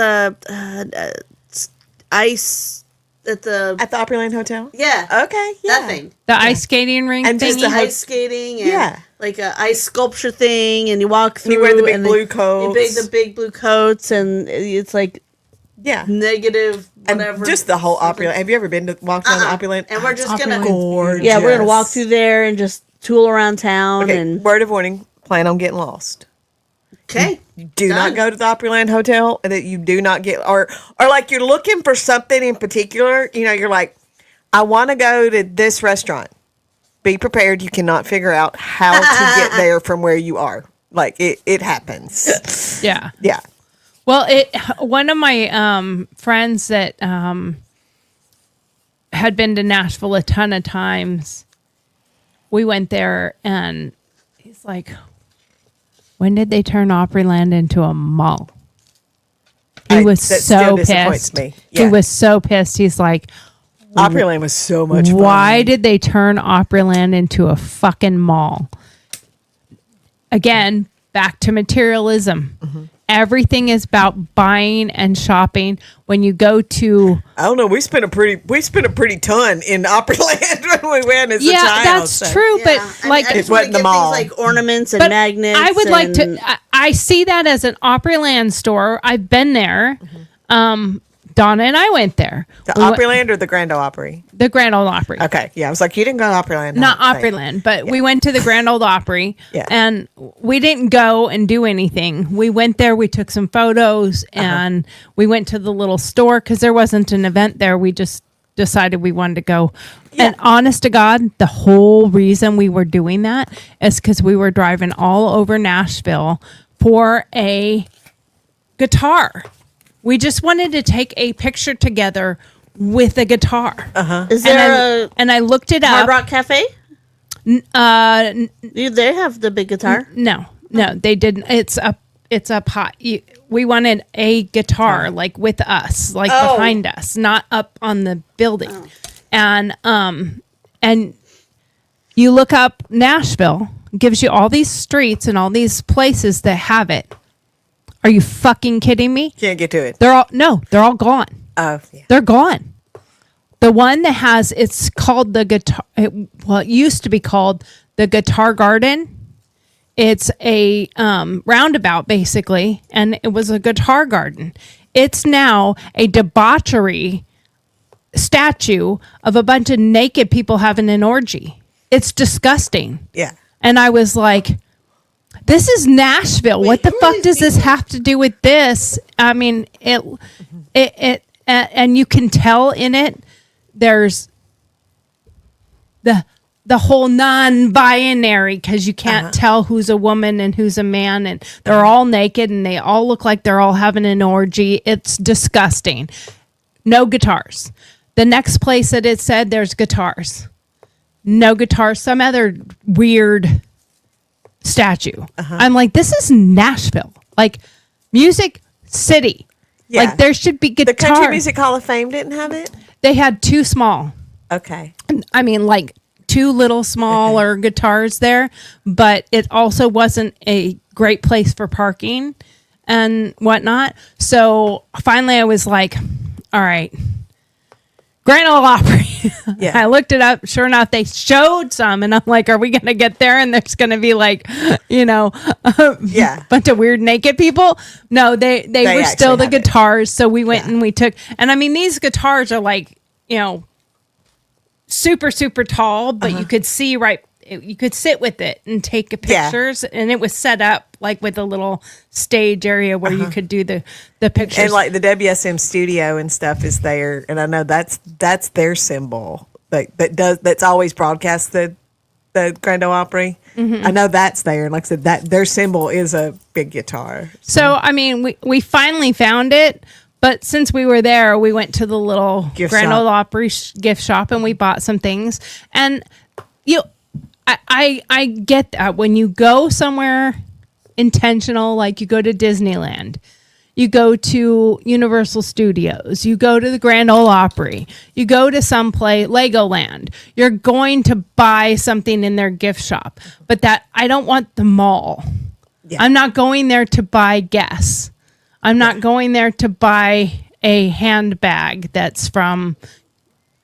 it's ice at the At the Opryland Hotel? yeah. Okay, yeah. That thing. The ice skating rink And just thingy? the Ice skating and Yeah. like a ice sculpture thing, and you walk through. you wear the big and blue you coats. the big blue coats, and it's like Yeah. negative And whatever. just the whole Opryland. Have you ever been to walk down the Opryland? And we're just gonna gorgeous. yeah, we're gonna walk through there and just tool around town. Okay, And word of warning, plan on getting lost. okay, Do Done. not go to the Opryland Hotel, and that you do not get or like you're looking for something in particular. You know, you're like, I want to go to this restaurant. Be prepared. You cannot figure out how to get there from where you are. Like it happens. Yeah. Yeah. Well, one of my friends that had been to Nashville a ton of times, we went there and he's like, when did they turn Opryland into a mall? He was that so still disappoints pissed. me. He Yeah. was so pissed. He's like, Opryland was so much fun. why did they turn Opryland into a fucking mall? Again, back to materialism. Mm-hmm. Everything is about buying and shopping. When you go to I don't know. We spent a pretty ton in Opryland when we went as a child. that's so. true. But I just It wanna wasn't the get mall. things like ornaments and but magnets. I would like and- to. I see that as an Opryland store. I've been there. Donna and I went there. The We went- Opryland or the Grand Ole Opry? the Grand Ole Opry. Okay, yeah. I was like, you didn't go to Opryland. Not I don't think. Opryland, but we went to the Grand Ole Opry. Yeah. And we didn't go and do anything. We went there, we took some photos, and we went to the little store because there wasn't an event there. We just decided we wanted to go. And honest to God, the whole reason we were doing that is because we were driving all over Nashville for a guitar. We just wanted to take a picture together with a guitar. Is there And I looked it Hard up. Rock Cafe? They have the big guitar. No, they didn't. It's a pot. We wanted a guitar like with us, like behind us, not up on the building. And you look up Nashville, gives you all these streets and all these places that have it. Are you fucking kidding me? Can't get to it. They're all gone. Oh, yeah. They're gone. The one that has, it's called the guitar. It used to be called the Guitar Garden. It's a roundabout basically, and it was a guitar garden. It's now a debauchery statue of a bunch of naked people having an orgy. It's disgusting. Yeah. And I was like, this is Nashville. What the who are fuck these does this have to do with this? I mean, it and you can tell in it, there's the whole non-binary, because you can't tell who's a woman and who's a man, and they're all naked and they all look like they're all having an orgy. It's disgusting. No guitars. The next place that it said there's guitars. No guitars. Some other weird statue. I'm like, this is Nashville, like Music City. Yeah. Like there should be The guitar. Country Music Hall of Fame didn't have it? They had two small. Okay. I mean, like two little smaller guitars there, but it also wasn't a great place for parking and whatnot. So finally I was like, all right, Grand Ole Opry. Yeah. I looked it up. Sure enough, they showed some, and I'm like, are we going to get there? And there's going to be like, Yeah. bunch of weird naked people. No, they were still actually the have it. guitars. So we went Yeah. and we took, and I mean, these guitars are like, super, super tall, but you could see you could sit with it and take Yeah. pictures, and it was set up like with a little stage area where you could do the pictures. And like the WSM studio and stuff is there, and I know that's their symbol that's always broadcast the Grand Ole Opry. I know that's there, and like I said, that their symbol is a big guitar. So I mean, we finally found it, but since we were there, we went to the little Gift Grand shop. Ole Opry gift shop, and we bought some things. And I get that when you go somewhere intentional, like you go to Disneyland, you go to Universal Studios, you go to the Grand Ole Opry, you go to some place, Legoland, you're going to buy something in their gift shop. But that I don't want the mall. Yeah. I'm not going there to buy Guess. I'm not going there to buy a handbag that's from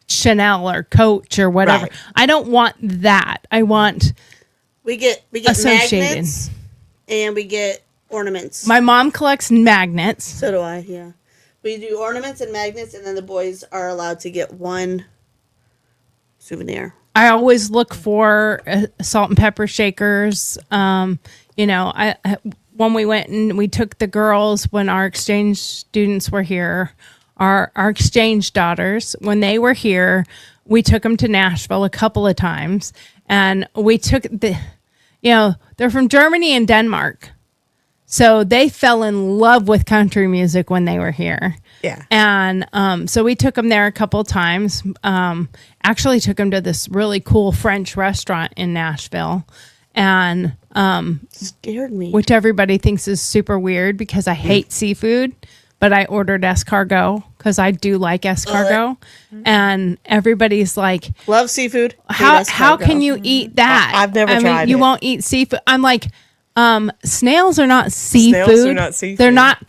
Chanel or Coach or whatever. Right. I don't want that. I want We get Associated. magnets and we get ornaments. my mom collects magnets. So do I, yeah. We do ornaments and magnets, and then the boys are allowed to get one souvenir. I always look for salt and pepper shakers. I when we went and we took the girls when our exchange students were here, our exchange daughters, when they were here, we took them to Nashville a couple of times, and we took they're from Germany and Denmark. So they fell in love with country music when they were here. Yeah. And so we took them there a couple of times. Actually took them to this really cool French restaurant in Nashville. And Scared me. which everybody thinks is super weird because I hate seafood, but I ordered escargot because I do like escargot. And everybody's like, Love seafood. how hate how escargot. can you eat that? I've never tried You it. won't eat seafood. I'm like, snails are not seafood. Snails are not seafood.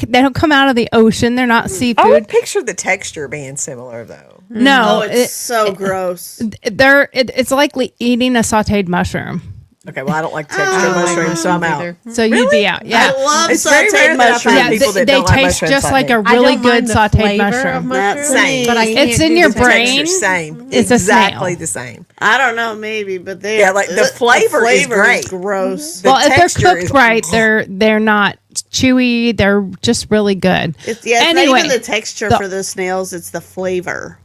They don't come out of the ocean. They're not I would seafood. picture the texture being similar though. No, Oh, it's so gross. it's like eating a sautéed mushroom. Okay, well I don't like texture of mushrooms, so I'm out. So you'd be out. Yeah. I love It's very rare sauteed that I've heard mushrooms. people that they don't like taste mushrooms just like me. a I really don't good mind the sautéed flavor mushroom. of That's mushrooms, same. but I It's can't in do your the brain. Texture same. It's a exactly snail. the same. I don't know, maybe, but they Yeah, like, the flavor is great. gross. The Well, if they're texture cooked is- right, they're not chewy. They're just really good. It's Anyway, not even the texture the- for the snails; it's the flavor.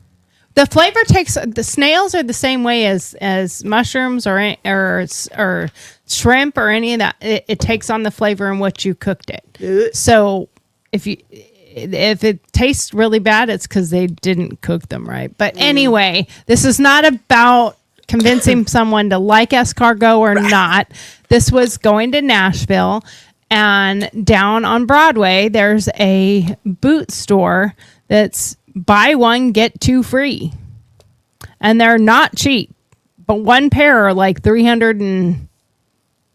The flavor takes the snails are the same way as mushrooms or shrimp or any of that. It takes on the flavor in what you cooked it. Ugh. So if it tastes really bad, it's because they didn't cook them right. But anyway, this is not about convincing someone to like escargot or not. This was going to Nashville, and down on Broadway, there's a boot store that's buy one get two free, and they're not cheap. But one pair are like $380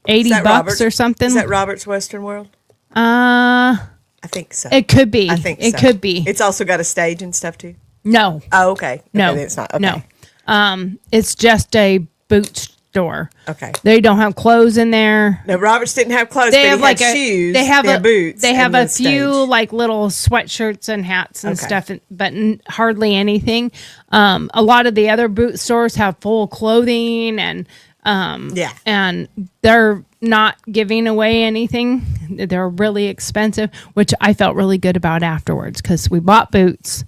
Is that bucks Robert's- or something. Is that Robert's Western World? Uh, I think so. it could be. I think it so. could be. It's also got a stage and stuff too. No, Oh, okay. no, Okay, then it's not. Okay. no. It's just a boot store. Okay. They don't have clothes in there. No, Roberts didn't have clothes, They but have he like had a shoes. They have boots. They have and a the few stage. like little sweatshirts and hats and Okay. stuff, but hardly anything. A lot of the other boot stores have full clothing and Yeah. and they're not giving away anything. They're really expensive, which I felt really good about afterwards because we bought boots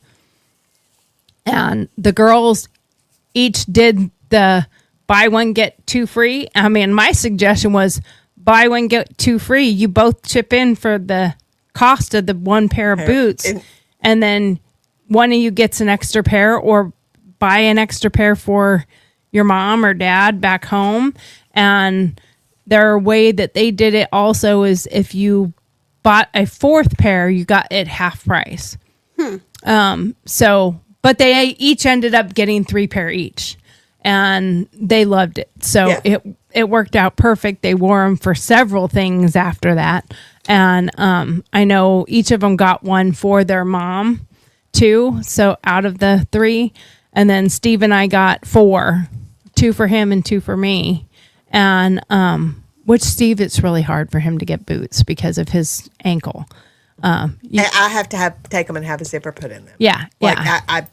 and the girls each did the buy one get two free. I mean, my suggestion was buy one get two free. You both chip in for the cost of the one pair of boots, and then one of you gets an extra pair, or buy an extra pair for your mom or dad back home. And their way that they did it also is if you bought a fourth pair, you got it half price. So, but they each ended up getting 3 pair each, and they loved it. So Yeah. it worked out perfect. They wore them for several things after that. And I know each of them got one for their mom too. So out of the 3, and then Steve and I got 4, 2 for him and 2 for me. And which Steve, it's really hard for him to get boots because of his ankle. And I have to take them and have a zipper put in them. Yeah, Like yeah.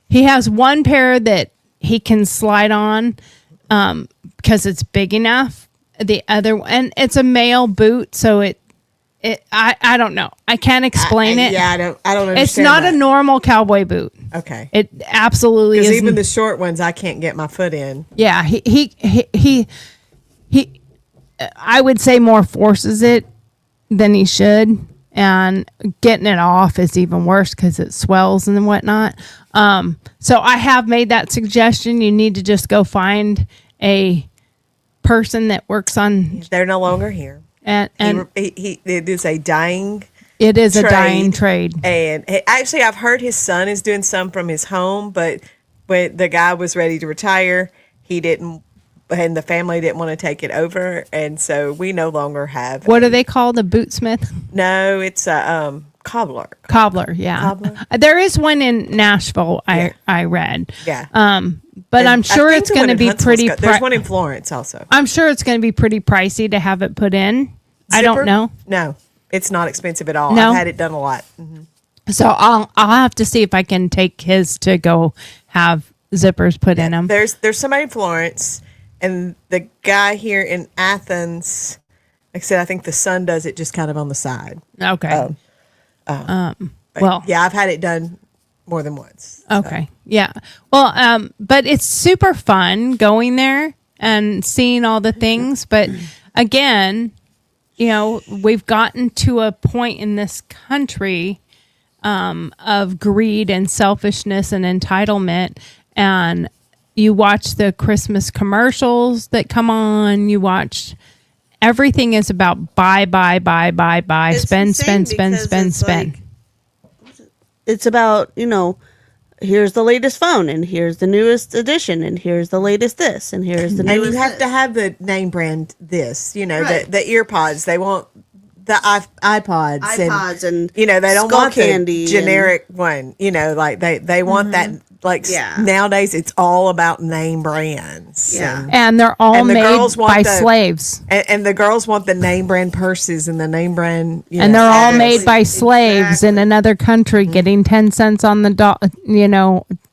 He has one pair that he can slide on because it's big enough. The other, and it's a male boot, so I don't know. I can't explain it. Yeah, I don't understand. It's not a normal cowboy boot. Okay. It absolutely Because isn't. even the short ones, I can't get my foot in. Yeah, he I would say more forces it than he should, and getting it off is even worse because it swells and whatnot. So I have made that suggestion. You need to just go find a person that works on, They're no longer here. and It is a dying it is a trade. dying trade. And actually, I've heard his son is doing some from his home, but when the guy was ready to retire, he didn't, and the family didn't want to take it over, and so we no longer have. What do they call the bootsmith? No, it's a cobbler. Cobbler, yeah. Cobbler. There is one in Nashville. I read. Yeah. But And I'm I sure think it's the going one to in be Huntsville's pretty. there's one in Florence also. I'm sure it's going to be pretty pricey to have it put in. I don't Zipper? know. No, it's not expensive at all. No? I've had it done a lot. So I'll have to see if I can take his to go have zippers put in them. There's somebody in Florence, and the guy here in Athens. Like I said, I think the son does it just kind of on the side. Okay. But Well, yeah, I've had it done more than once. okay. Yeah. Well, but it's super fun going there and seeing all the things. But again, you know, we've gotten to a point in this country of greed and selfishness and entitlement. And you watch the Christmas commercials that come on, you watch everything is about buy, It's spend, insane spend. because it's like- it's about, here's the latest phone, and here's the newest edition, and here's the latest this, and here's the And newest you have this. to have the name brand this, Right. the ear pods. They want the iPods. iPods and they don't skull want candy the generic one. Like they want that. Like Yeah. nowadays, it's all about name brands. Yeah. And they're all And the made girls want by the- slaves. And the girls want the name brand purses and the name brand. And they're all sandals. made by slaves in Exactly. another country getting 10 cents on the dollar,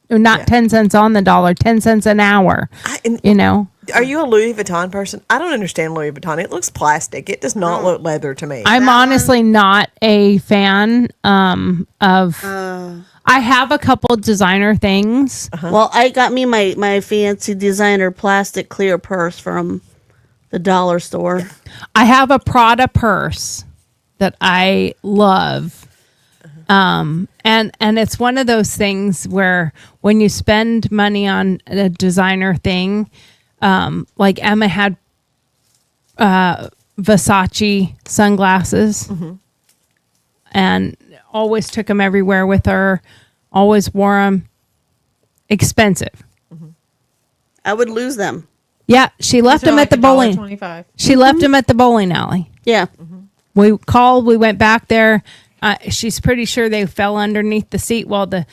not 10 cents on the dollar, 10 cents an hour, And Are you a Louis Vuitton person? I don't understand Louis Vuitton. It looks plastic. It does not look leather to me. I'm honestly not a fan of. I have a couple designer things. Well, I got me my fancy designer plastic clear purse from the dollar store. I have a Prada purse that I love. And it's one of those things where when you spend money on a designer thing, like Emma had Versace sunglasses and always took them everywhere with her, always wore them. Expensive. I would lose them. Yeah, she left them at the bowling. $1.25. She left them at the bowling alley. Yeah. We called. We went back there. She's pretty sure they fell underneath the seat. Well, the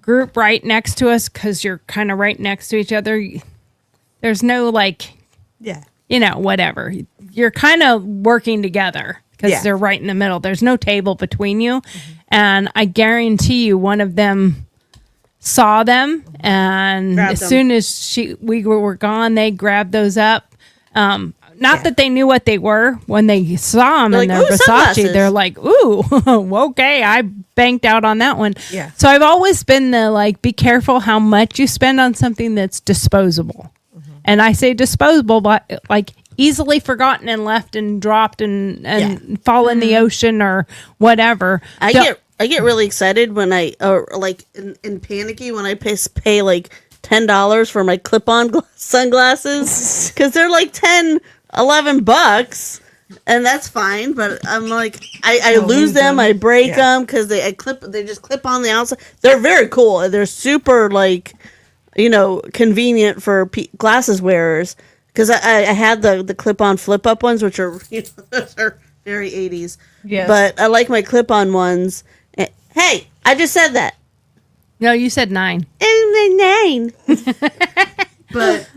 group right next to us, because you're kind of right next to each other. There's no whatever. You're kind of working together because Yeah. they're right in the middle. There's no table between you, and I guarantee you, one of them saw them, and Grabbed as them. soon as we were gone, they grabbed those up. Not that they knew what they were when they saw them They're in like, their "Ooh, Versace. sunglasses." They're like, "Ooh, okay, I banked out on that one." Yeah. So I've always been be careful how much you spend on something that's disposable, and I say disposable, but like easily forgotten and left and dropped and fall in the ocean or whatever. I get really excited when I like in panicky when I pay like $10 for my clip-on sunglasses because they're like 10, 11 bucks. And that's fine, but I'm like, I lose them, I break them because they just clip on the outside. They're very cool. They're super like, convenient for glasses wearers because I had the clip-on flip-up ones, which are those are very 80s. Yes. But I like my clip-on ones. Hey, I just said that. No, you said 9. And 9. But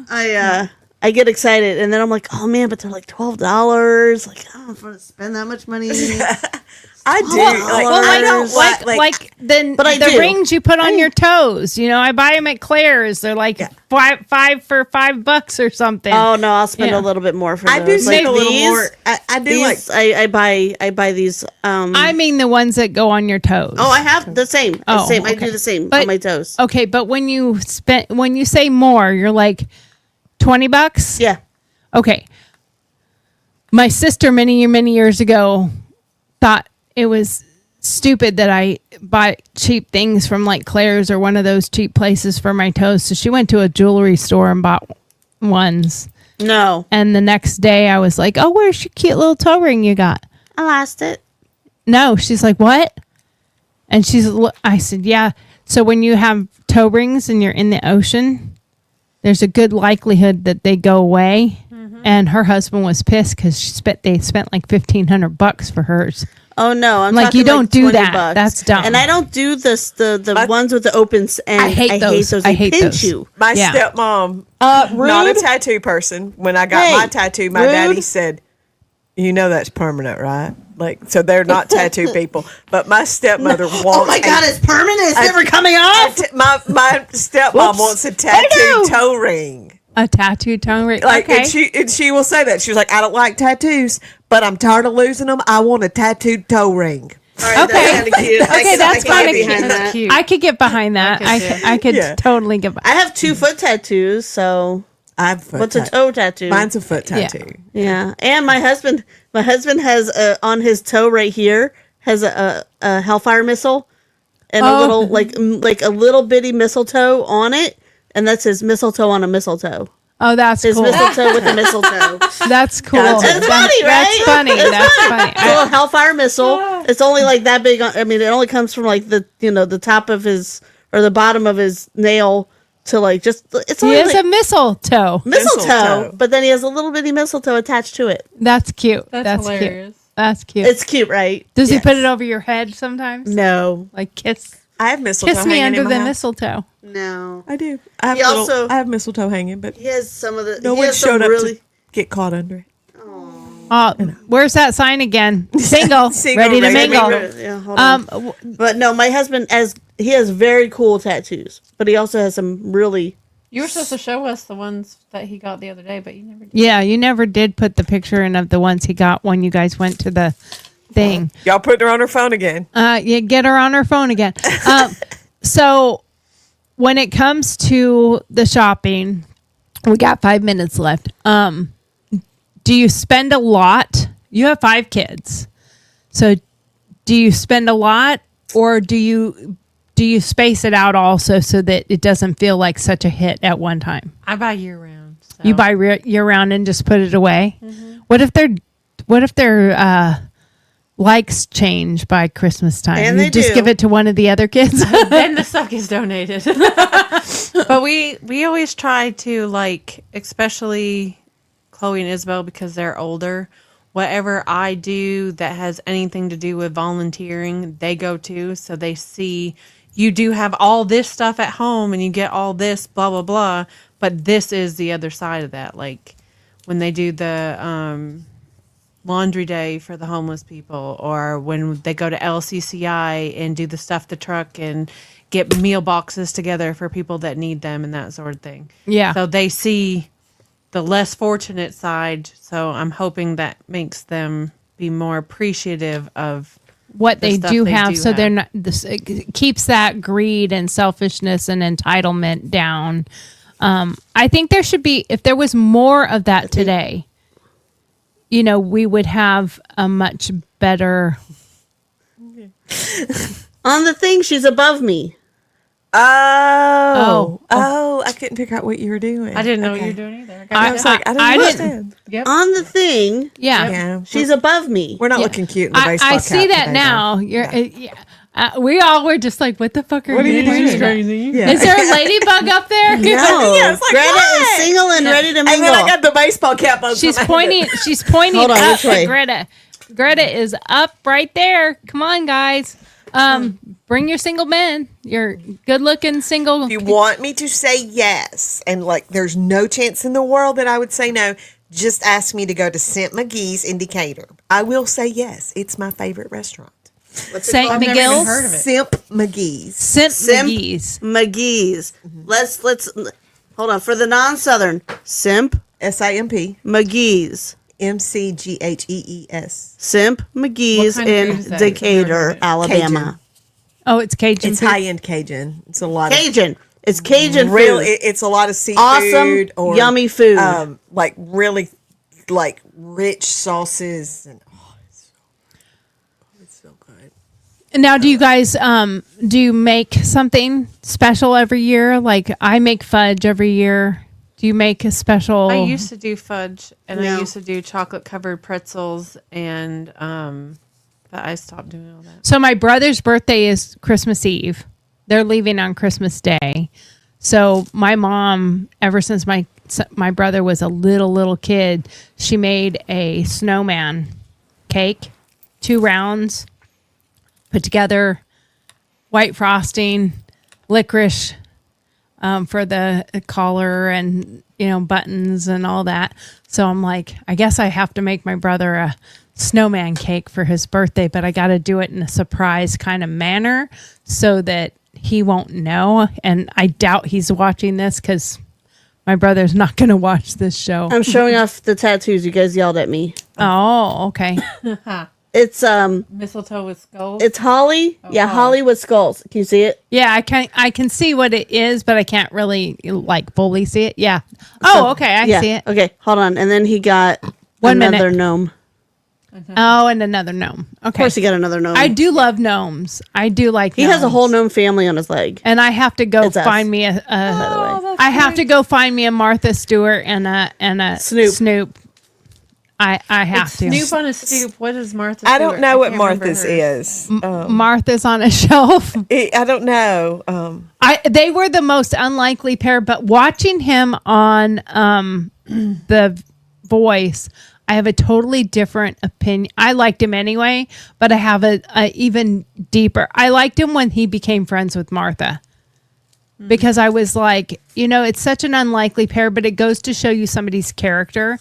I get excited, and then I'm like, oh man, but they're like $12. Like, I don't want to spend that much money. I do. Well, I don't like then But I the do. rings you put on your toes. I buy them at Claire's. They're like five for $5 or something. Oh no, I'll spend Yeah. a little bit more for I those. do spend a little more. I do These, I buy these. I mean the ones that go on your toes. Oh, I have the same. The Oh, same. I okay. do the same But- on my toes. Okay, but when you say more, you're like $20. Yeah. Okay. My sister many years ago thought it was stupid that I buy cheap things from like Claire's or one of those cheap places for my toes. So she went to a jewelry store and bought ones. No, And the next day I was like, "Oh, where's your cute little toe ring you got?" I lost it. No, she's like, "What?" And I said, "Yeah. So when you have toe rings and you're in the ocean, there's a good likelihood that they go away." And her husband was pissed because they spent like $1,500 for hers. Oh no, I'm Like, talking you don't do 20 that. bucks. That's dumb. And I don't do the ones with the open end. I hate those. They I hate pinch those. you. My Yeah. stepmom, Rude. not a tattoo person. When I got Hey, my tattoo, my rude. daddy said, that's permanent, right? Like, so they're not tattoo people. But my stepmother wants. Oh my god, it's permanent. It's never coming off. My stepmom Whoops. wants a tattoo toe ring. A tattoo toe ring. Like, Okay. and she will say that. She was like, I don't like tattoos, but I'm tired of losing them. I want a tattooed toe ring. All right, Okay. that's kinda cute. Okay, that's I can kinda get behind cute. that. Cute. I could get behind that. I could Yeah. totally get behind. I have 2 foot tattoos, so I have foot what's a tattoo. toe tattoo? Mine's a foot tattoo. Yeah, and my husband has on his toe right here has a hellfire missile and a little like a little bitty mistletoe on it, and that's his mistletoe on a mistletoe. Oh, that's His cool. mistletoe with the mistletoe. That's cool. That's funny, right? That's funny. That's funny. A little hellfire missile. It's only like that big. I mean, it only comes from like the top of his or the bottom of his nail to like just. It's He only has like a mistletoe. mistletoe, mistletoe. but then he has a little bitty mistletoe attached to it. That's cute. That's cute. hilarious. That's cute. It's cute, right? Does he put it over your head sometimes? No, Like kiss I have mistletoe me hanging under in my the house. mistletoe. no. I do. I have He also- I have mistletoe hanging, but He has some of the. no he one has some showed up really. to get caught under it. Oh, where's that sign again? Single, Single, ready to ready to mingle. mingle. Yeah, hold on. W- But no, my husband he has very cool tattoos, but he also has some really. You were supposed to show us the ones that he got the other day, but you never did. yeah, you never did put the picture in of the ones he got when you guys went to the thing. Y'all putting her on her phone again. You get her on her phone again. So when it comes to the shopping, we got 5 minutes left. Do you spend a lot? You have 5 kids. So do you spend a lot or do you space it out also so that it doesn't feel like such a hit at one time? I buy year round. So. You buy year round and just put it away? Mm-hmm. What if their likes change by Christmas time? And you they just do. give it to one of the other kids? Then the stuff gets donated. But we always try to, like, especially Chloe and Isabel, because they're older, whatever I do that has anything to do with volunteering, they go to, so they see you do have all this stuff at home and you get all this blah blah blah, but this is the other side of that. Like when they do the laundry day for the homeless people, or when they go to LCCI and do the stuff the truck and get meal boxes together for people that need them and that sort of thing. Yeah. So they see the less fortunate side. So I'm hoping that makes them be more appreciative of what the they stuff do they have, do so have. they're not. It keeps that greed and selfishness and entitlement down. I think there should be, if there was more of that today, we would have a much better. On the thing, she's above me. Oh, I couldn't figure out what you were doing. I didn't know what you were doing either. I was like, I don't I didn't- understand. Yep. On the thing, Yeah. Yeah. she's above me. We're not looking cute in the baseball I cap see that today, now. though. You're, yeah. We all were just like, what the fuck are you doing? Yeah. Is there a ladybug up there? No, Yeah, it's like, Greta what? is single and ready to And mingle. then I got the baseball cap on. She's so I- pointing. She's pointing Hold on, up which way? at Greta. Greta is up right there. Come on, guys. Bring your single men. Your good-looking single. If you want me to say yes, and like there's no chance in the world that I would say no, just ask me to go to St. McGee's in Decatur. I will say yes. It's my favorite restaurant. St. I've never even McGill's. heard of it. Simp McGee's. St. Simp McGee's. McGee's. Let's hold on for the non-southern. Simp SIMP McGee's. MCGHEES. Simp McGee's What kind of food in is that? Decatur, Alabama. Oh, it's Cajun. It's food. high end Cajun. It's a lot Cajun. It's Cajun of real. food. It's a lot of seafood. Awesome, or, yummy food. Like really, like rich sauces and it's so good. Now, do you guys do you make something special every year? Like I make fudge every year. Do you make a special? I used to do fudge, and No. I used to do chocolate covered pretzels, and but I stopped doing all that. So my brother's birthday is Christmas Eve. They're leaving on Christmas Day. So my mom, ever since my brother was a little kid, she made a snowman cake, 2 rounds, put together, white frosting, licorice for the collar and buttons and all that. So I'm like, I guess I have to make my brother a snowman cake for his birthday, but I got to do it in a surprise kind of manner so that he won't know. And I doubt he's watching this because my brother's not going to watch this show. I'm showing off the tattoos. You guys yelled at me. Oh, okay. It's Mistletoe with skulls. it's holly. Yeah, holly with skulls. Can you see it? Yeah, I can see what it is, but I can't really like fully see it. Yeah. Oh, okay. I Yeah. see it. Okay, hold on. And then he got 1 minute. another gnome. Oh, and another gnome. Okay. Of course, he got another gnome. I do love gnomes. I do like. He has a gnomes. whole gnome family on his leg. And I have to go It's us. find me a. I have to go find me a Martha Stewart and a Snoop. I have It's to. Snoop on a stoop. What is Martha? I don't Stewart? know what can't remember Martha's hers. is. Martha's on a shelf. I don't know. They were the most unlikely pair, but watching him on The Voice, I have a totally different opinion. I liked him anyway, but I have a even deeper. I liked him when he became friends with Martha. Because I was like, it's such an unlikely pair, but it goes to show you somebody's character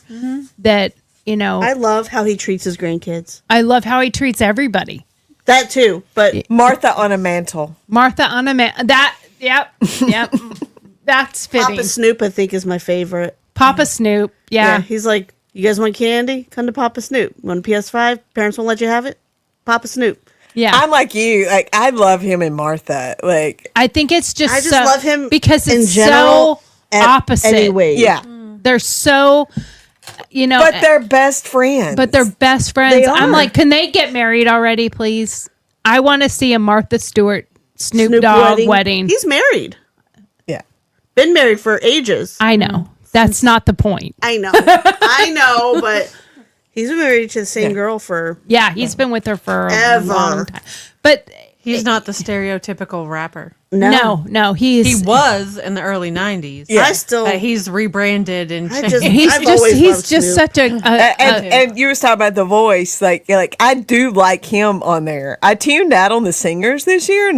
that, I love how he treats his grandkids. I love how he treats everybody. That too, but Martha on a mantle. Martha on a man. Yep. That's fitting. Papa Snoop, I think, is my favorite. Papa Snoop. Yeah. He's like, you guys want candy? Come to Papa Snoop. Want a PS5? Parents won't let you have it? Papa Snoop. Yeah. I'm like you. Like I love him and Martha. Like I think it's just I just so, love him because in it's general, so opposite. Anyway. yeah, They're so, but they're best friends. but they're best friends. They I'm are. like, can they get married already, please? I want to see a Martha Stewart Snoop, Snoop Dogg wedding. He's married. yeah. Been married for ages. I know. That's not the point. I know. I know, but he's been married to the same girl for Yeah, he's been with her for a Ever. long time. But He's not the stereotypical rapper. no, He he's was in the early '90s. Yeah. I still But he's rebranded and I changed. just- he's I've just always he's loved just Snoop. such a And you was talking about The Voice, like I do like him on there. I tuned out on the singers this year.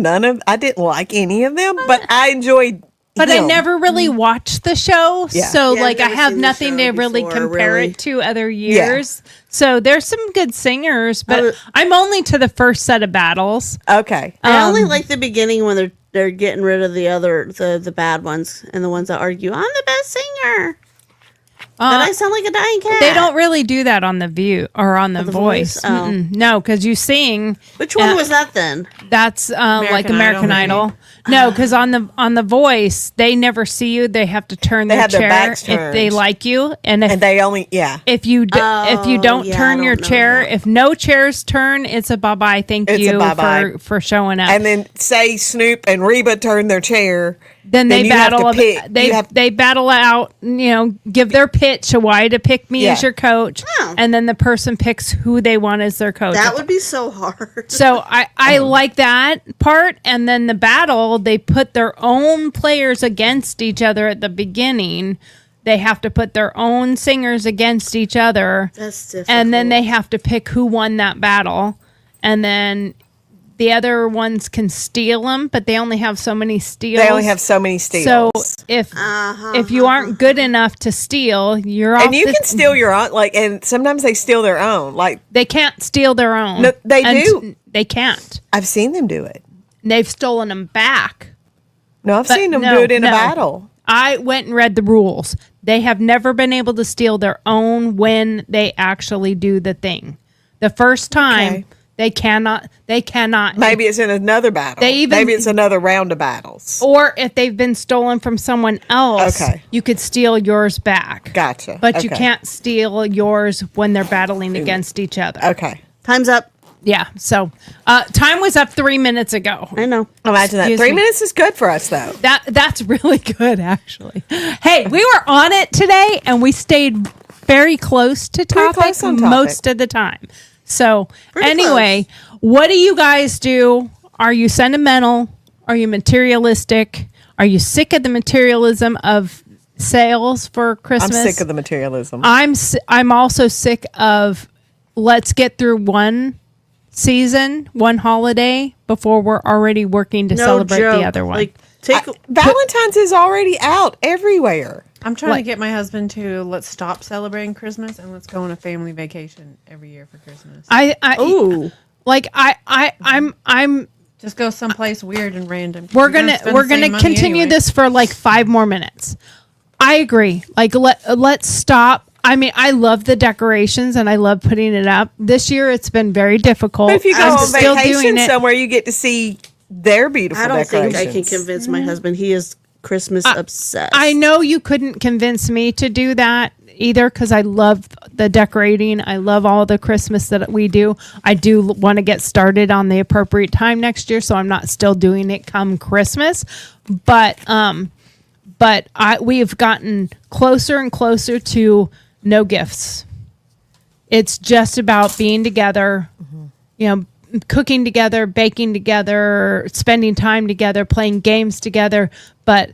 I didn't like any of them, but I enjoyed. but I him. never really watched the show, Yeah. so Yeah, I've like I never have seen the nothing show to really before, compare really. it to other years. So there's some good singers, but was- I'm only to the first set of battles. Okay. I only like the beginning when they're getting rid of the bad ones and the ones that argue, I'm the best singer. That I sound like a dying cat. They don't really do that on The View or on The Voice. Voice? Oh. No, because you sing. Which one was that then? That's like American Idol, Idol. No, because on the Voice, they never see you. They have to turn their have their chair backs if they turned. like you, and if they only if you if you don't yeah, I turn don't your know chair, that. if no chairs turn, it's a bye bye. Thank It's a you bye-bye. for showing up. And then say Snoop and Reba turn their chair. then they you have to battle. pick- you have- They battle out. Give their pitch why to pick me Yeah. as your coach, Oh. and then the person picks who they want as their coach. That would be so hard. So I like that part. And then the battle, they put their own players against each other at the beginning. They have to put their own singers against each other. That's difficult. And then they have to pick who won that battle. And then the other ones can steal them, but they only have so many steals. They only have so many steals. So if you aren't good enough to steal, you're off. and you can steal your own, and sometimes they steal their own. Like, They can't steal their own. No, they do. They can't. I've seen them do it. They've stolen them back. No, I've But seen them no, do it in a no. battle. I went and read the rules. They have never been able to steal their own when they actually do the thing. The first time Okay. they cannot. Maybe it's in another battle. Maybe it's another round of battles. Or if they've been stolen from someone else, Okay. you could steal yours back. Gotcha. But you Okay. can't steal yours when they're battling against each other. Okay. Time's up. Yeah. So time was up 3 minutes ago. I know. Imagine that. Excuse 3 me. minutes is good for us, though. That's really good, actually. Hey, we were on it today, and we stayed very close to topic, close on topic. most of the time. So Pretty anyway, what do you guys do? Are you sentimental? Are you materialistic? Are you sick of the materialism of sales for I'm Christmas? sick of the materialism. I'm also sick of let's get through one season, one holiday before we're already working to No celebrate joke. the other one. Like, take Valentine's is already out everywhere. I'm trying Like- to get my husband to let's stop celebrating Christmas and let's go on a family vacation every year for Christmas. ooh. I'm Just go someplace weird and random. we're You're gonna spend we're the same gonna money continue anyway. this for like 5 more minutes. I agree. Like let's stop. I mean, I love the decorations and I love putting it up. This year it's been very difficult. But if you go I'm on still vacation doing it. somewhere, you get to see their beautiful I don't decorations. think I can convince my husband. He is Christmas obsessed. I know you couldn't convince me to do that either because I love the decorating. I love all the Christmas that we do. I do want to get started on the appropriate time next year, so I'm not still doing it come Christmas. But we have gotten closer and closer to no gifts. It's just about being together, cooking together, baking together, spending time together, playing games together. But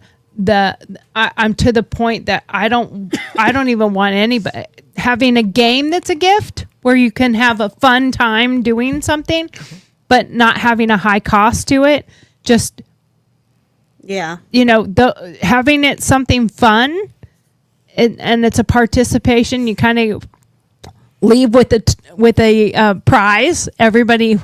I'm to the point that I don't even want anybody having a game that's a gift where you can have a fun time doing something, but not having a high cost to it. Just Yeah. having it something fun, and it's a participation. You kind of leave with a prize. Everybody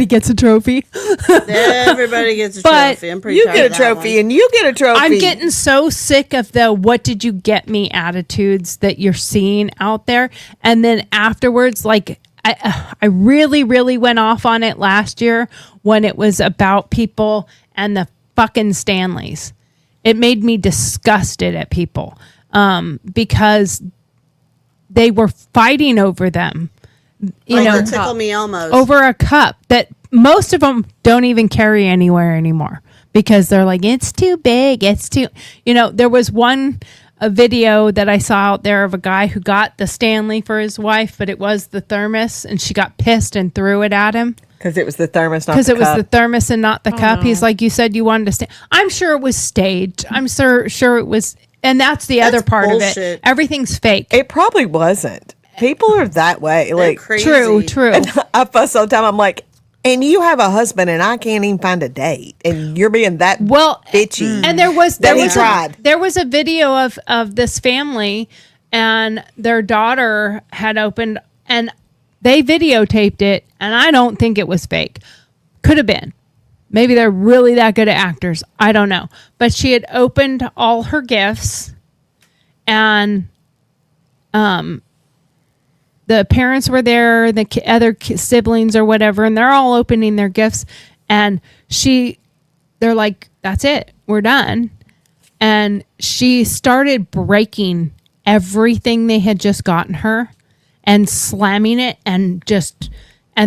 gets a trophy. Everybody gets a But trophy. I'm pretty You proud get a of that trophy, one. and you get a trophy. I'm getting so sick of the "what did you get me" attitudes that you're seeing out there, and then afterwards, like I really, really went off on it last year when it was about people and the fucking Stanleys. It made me disgusted at people because they were fighting over them. Like the Tickle Me Elmos. Over a cup that most of them don't even carry anywhere anymore because they're like, it's too big. It's too, there was a video that I saw out there of a guy who got the Stanley for his wife, but it was the thermos and she got pissed and threw it at him. Because it was the thermos, not Because the it was cup. the thermos and not the cup. He's like, you said you wanted to stay. I'm sure it was staged. I'm sure it was. And that's the other part of it. bullshit. Everything's fake. It probably wasn't. People are that way. They're Like, crazy. True. and I fuss all the time. I'm like, and you have a husband, and I can't even find a date, and you're being that Well, bitchy. and there was That he tried. there was a video of this family and their daughter had opened and they videotaped it, and I don't think it was fake. Could have been. Maybe they're really that good at actors. I don't know. But she had opened all her gifts and the parents were there, the other siblings or whatever, and they're all opening their gifts. And they're like, that's it, we're done. And she started breaking everything they had just gotten her and slamming it and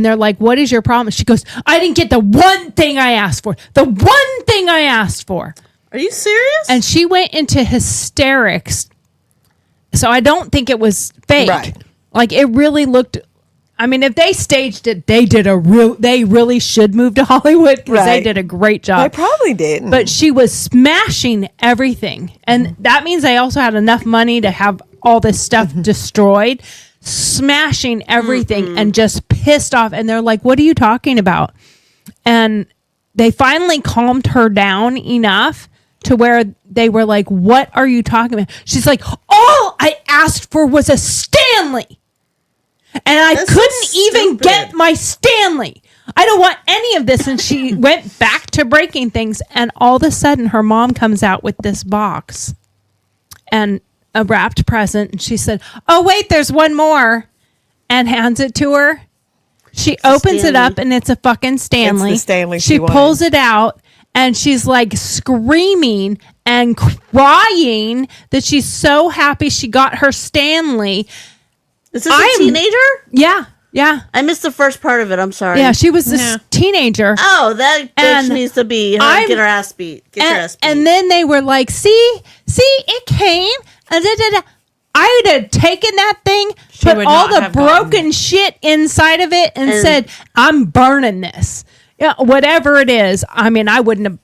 they're like, what is your problem? She goes, I didn't get the one thing I asked for. The one thing I asked for. Are you serious? And she went into hysterics. So I don't think it was fake. Right. Like it really looked. I mean, if they staged it, they really should move to Hollywood because they Right. did a great job. They probably didn't. But she was smashing everything. And that means they also had enough money to have all this stuff destroyed, smashing everything and just pissed off. And they're like, what are you talking about? And they finally calmed her down enough to where they were like, what are you talking about? She's like, all I asked for was a Stanley. And I That's so couldn't even stupid. get my Stanley. I don't want any of this. And she went back to breaking things. And all of a sudden, her mom comes out with this box and a wrapped present. And she said, oh, wait, there's one more. And hands it to her. She opens it up and it's a fucking Stanley. It's the Stanley She she wanted. pulls it out and she's like screaming and crying that she's so happy she got her Stanley. Is this a teenager? Yeah. Yeah. I missed the first part of it. I'm sorry. Yeah. She was this teenager. Oh, that bitch And needs to be get her ass beat. Get your ass beat. And then they were like, see, it came. I would have taken that thing, put would all not the have gotten broken shit inside of it and said, I'm burning this. Yeah, whatever it is. I mean, I wouldn't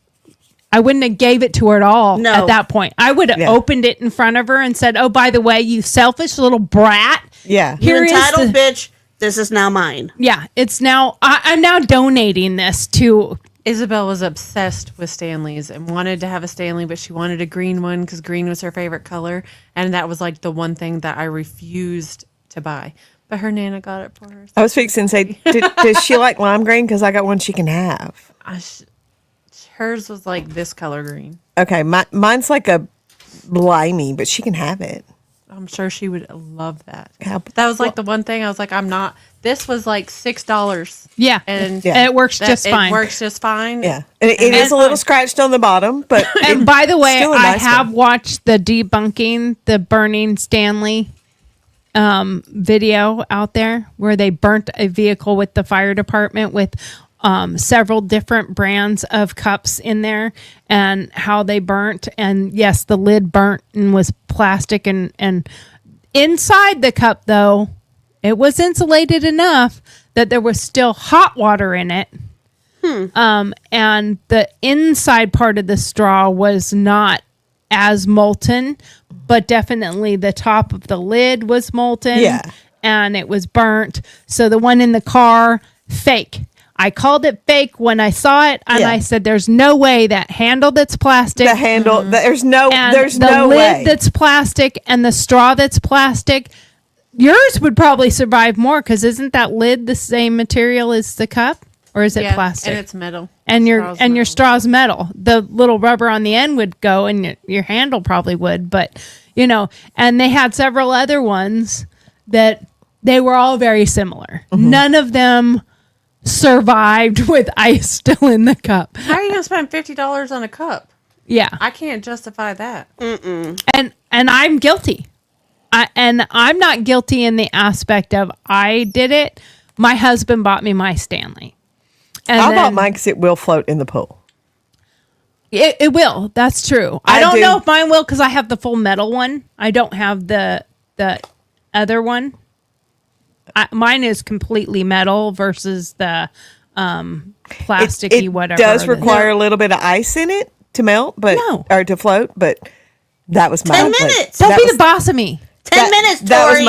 have gave it to her at all No. at that point. I would have opened it in front of her and said, oh, by the way, you selfish little brat. Yeah. You're Here is entitled, the- bitch. This is now mine. Yeah, it's now, I'm now donating this to, Isabel was obsessed with Stanleys and wanted to have a Stanley, but she wanted a green one because green was her favorite color. And that was like the one thing that I refused to buy. But her Nana got it for her. I was fixing to say, does she like lime green? Because I got one she can have. Hers was like this color green. Okay, mine's like a limey, but she can have it. I'm sure she would love that. Yeah. That was like the one thing I was like, I'm not. This was like $6. yeah. And Yeah. And it works just fine. It works just fine. Yeah, and it is a little scratched on the bottom, but And by the way, still a I nice have one. watched the debunking the burning Stanley video out there where they burnt a vehicle with the fire department with several different brands of cups in there and how they burnt. And yes, the lid burnt and was plastic and inside the cup though, it was insulated enough that there was still hot water in it. And the inside part of the straw was not as molten, but definitely the top of the lid was molten. Yeah. And it was burnt. So the one in the car, fake. I called it fake when I saw it, and Yeah. I said, "There's no way that handle that's plastic, the handle. There's no. and There's the no lid way. that's plastic, and the straw that's plastic. Yours would probably survive more because isn't that lid the same material as the cup, or is it Yeah, plastic? and it's metal. And your Straw's your metal. straw's metal. The little rubber on the end would go, and your handle probably would. But and they had several other ones that they were all very similar. Mm-hmm. None of them survived with ice still in the cup. How are you going to spend $50 on a cup? Yeah, I can't justify that. and I'm guilty. I'm not guilty in the aspect of I did it. My husband bought me my Stanley. And I then- bought mine because it will float in the pool. It will. That's true. I I don't do. know if mine will because I have the full metal one. I don't have the other one. Mine is completely metal versus the plasticky It whatever. does require a little bit of ice in it to melt, but No. or to float. But that was my 10 minutes. Don't that be was- the boss of me. 10 minutes, Tori.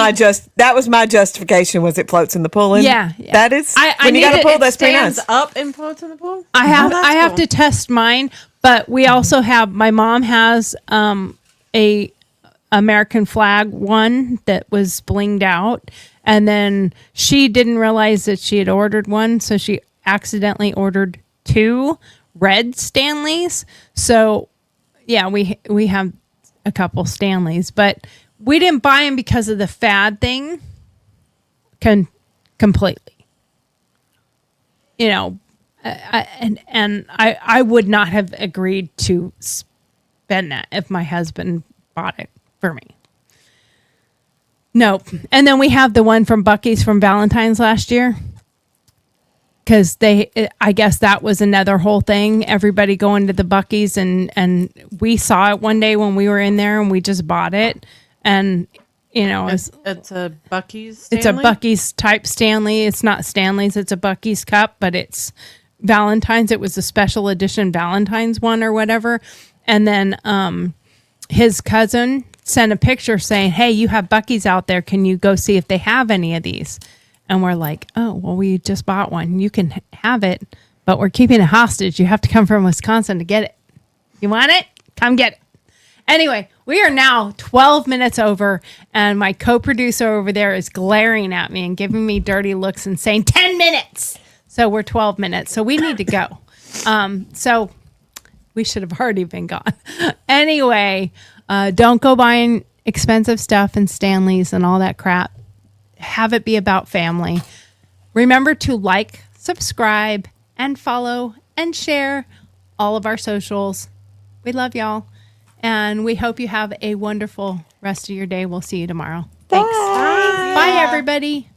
That was my justification. Was it floats in the pool? And Yeah. that is I when you need got a it- pool. it That's pretty Stands nice. up and floats in the pool? I have to test mine, but we also have my mom has a American flag one that was blinged out, and then she didn't realize that she had ordered one, so she accidentally ordered 2 red Stanleys. So yeah, we have a couple Stanleys, but we didn't buy them because of the fad thing. Completely. You know, I would not have agreed to spend that if my husband bought it for me. Nope. And then we have the one from Buc-ee's from Valentine's last year. Because I guess that was another whole thing. Everybody going to the Buc-ee's and we saw it one day when we were in there and we just bought it. And, you know, It's a Buc-ee's it's a Stanley? Buc-ee's type Stanley. It's not Stanley's. It's a Buc-ee's cup, but it's Valentine's. It was a special edition Valentine's one or whatever. And then his cousin sent a picture saying, hey, you have Buc-ee's out there. Can you go see if they have any of these? And we're like, oh, well, we just bought one. You can have it, but we're keeping it hostage. You have to come from Wisconsin to get it. You want it? Come get it. Anyway, we are now 12 minutes over, and my co-producer over there is glaring at me and giving me dirty looks and saying 10 minutes. So we're 12 minutes. So we need to go. So we should have already been gone. Anyway, don't go buying expensive stuff and Stanleys and all that crap. Have it be about family. Remember to like, subscribe, and follow and share all of our socials. We love y'all. And we hope you have a wonderful rest of your day. We'll see you tomorrow. Thanks. Bye everybody.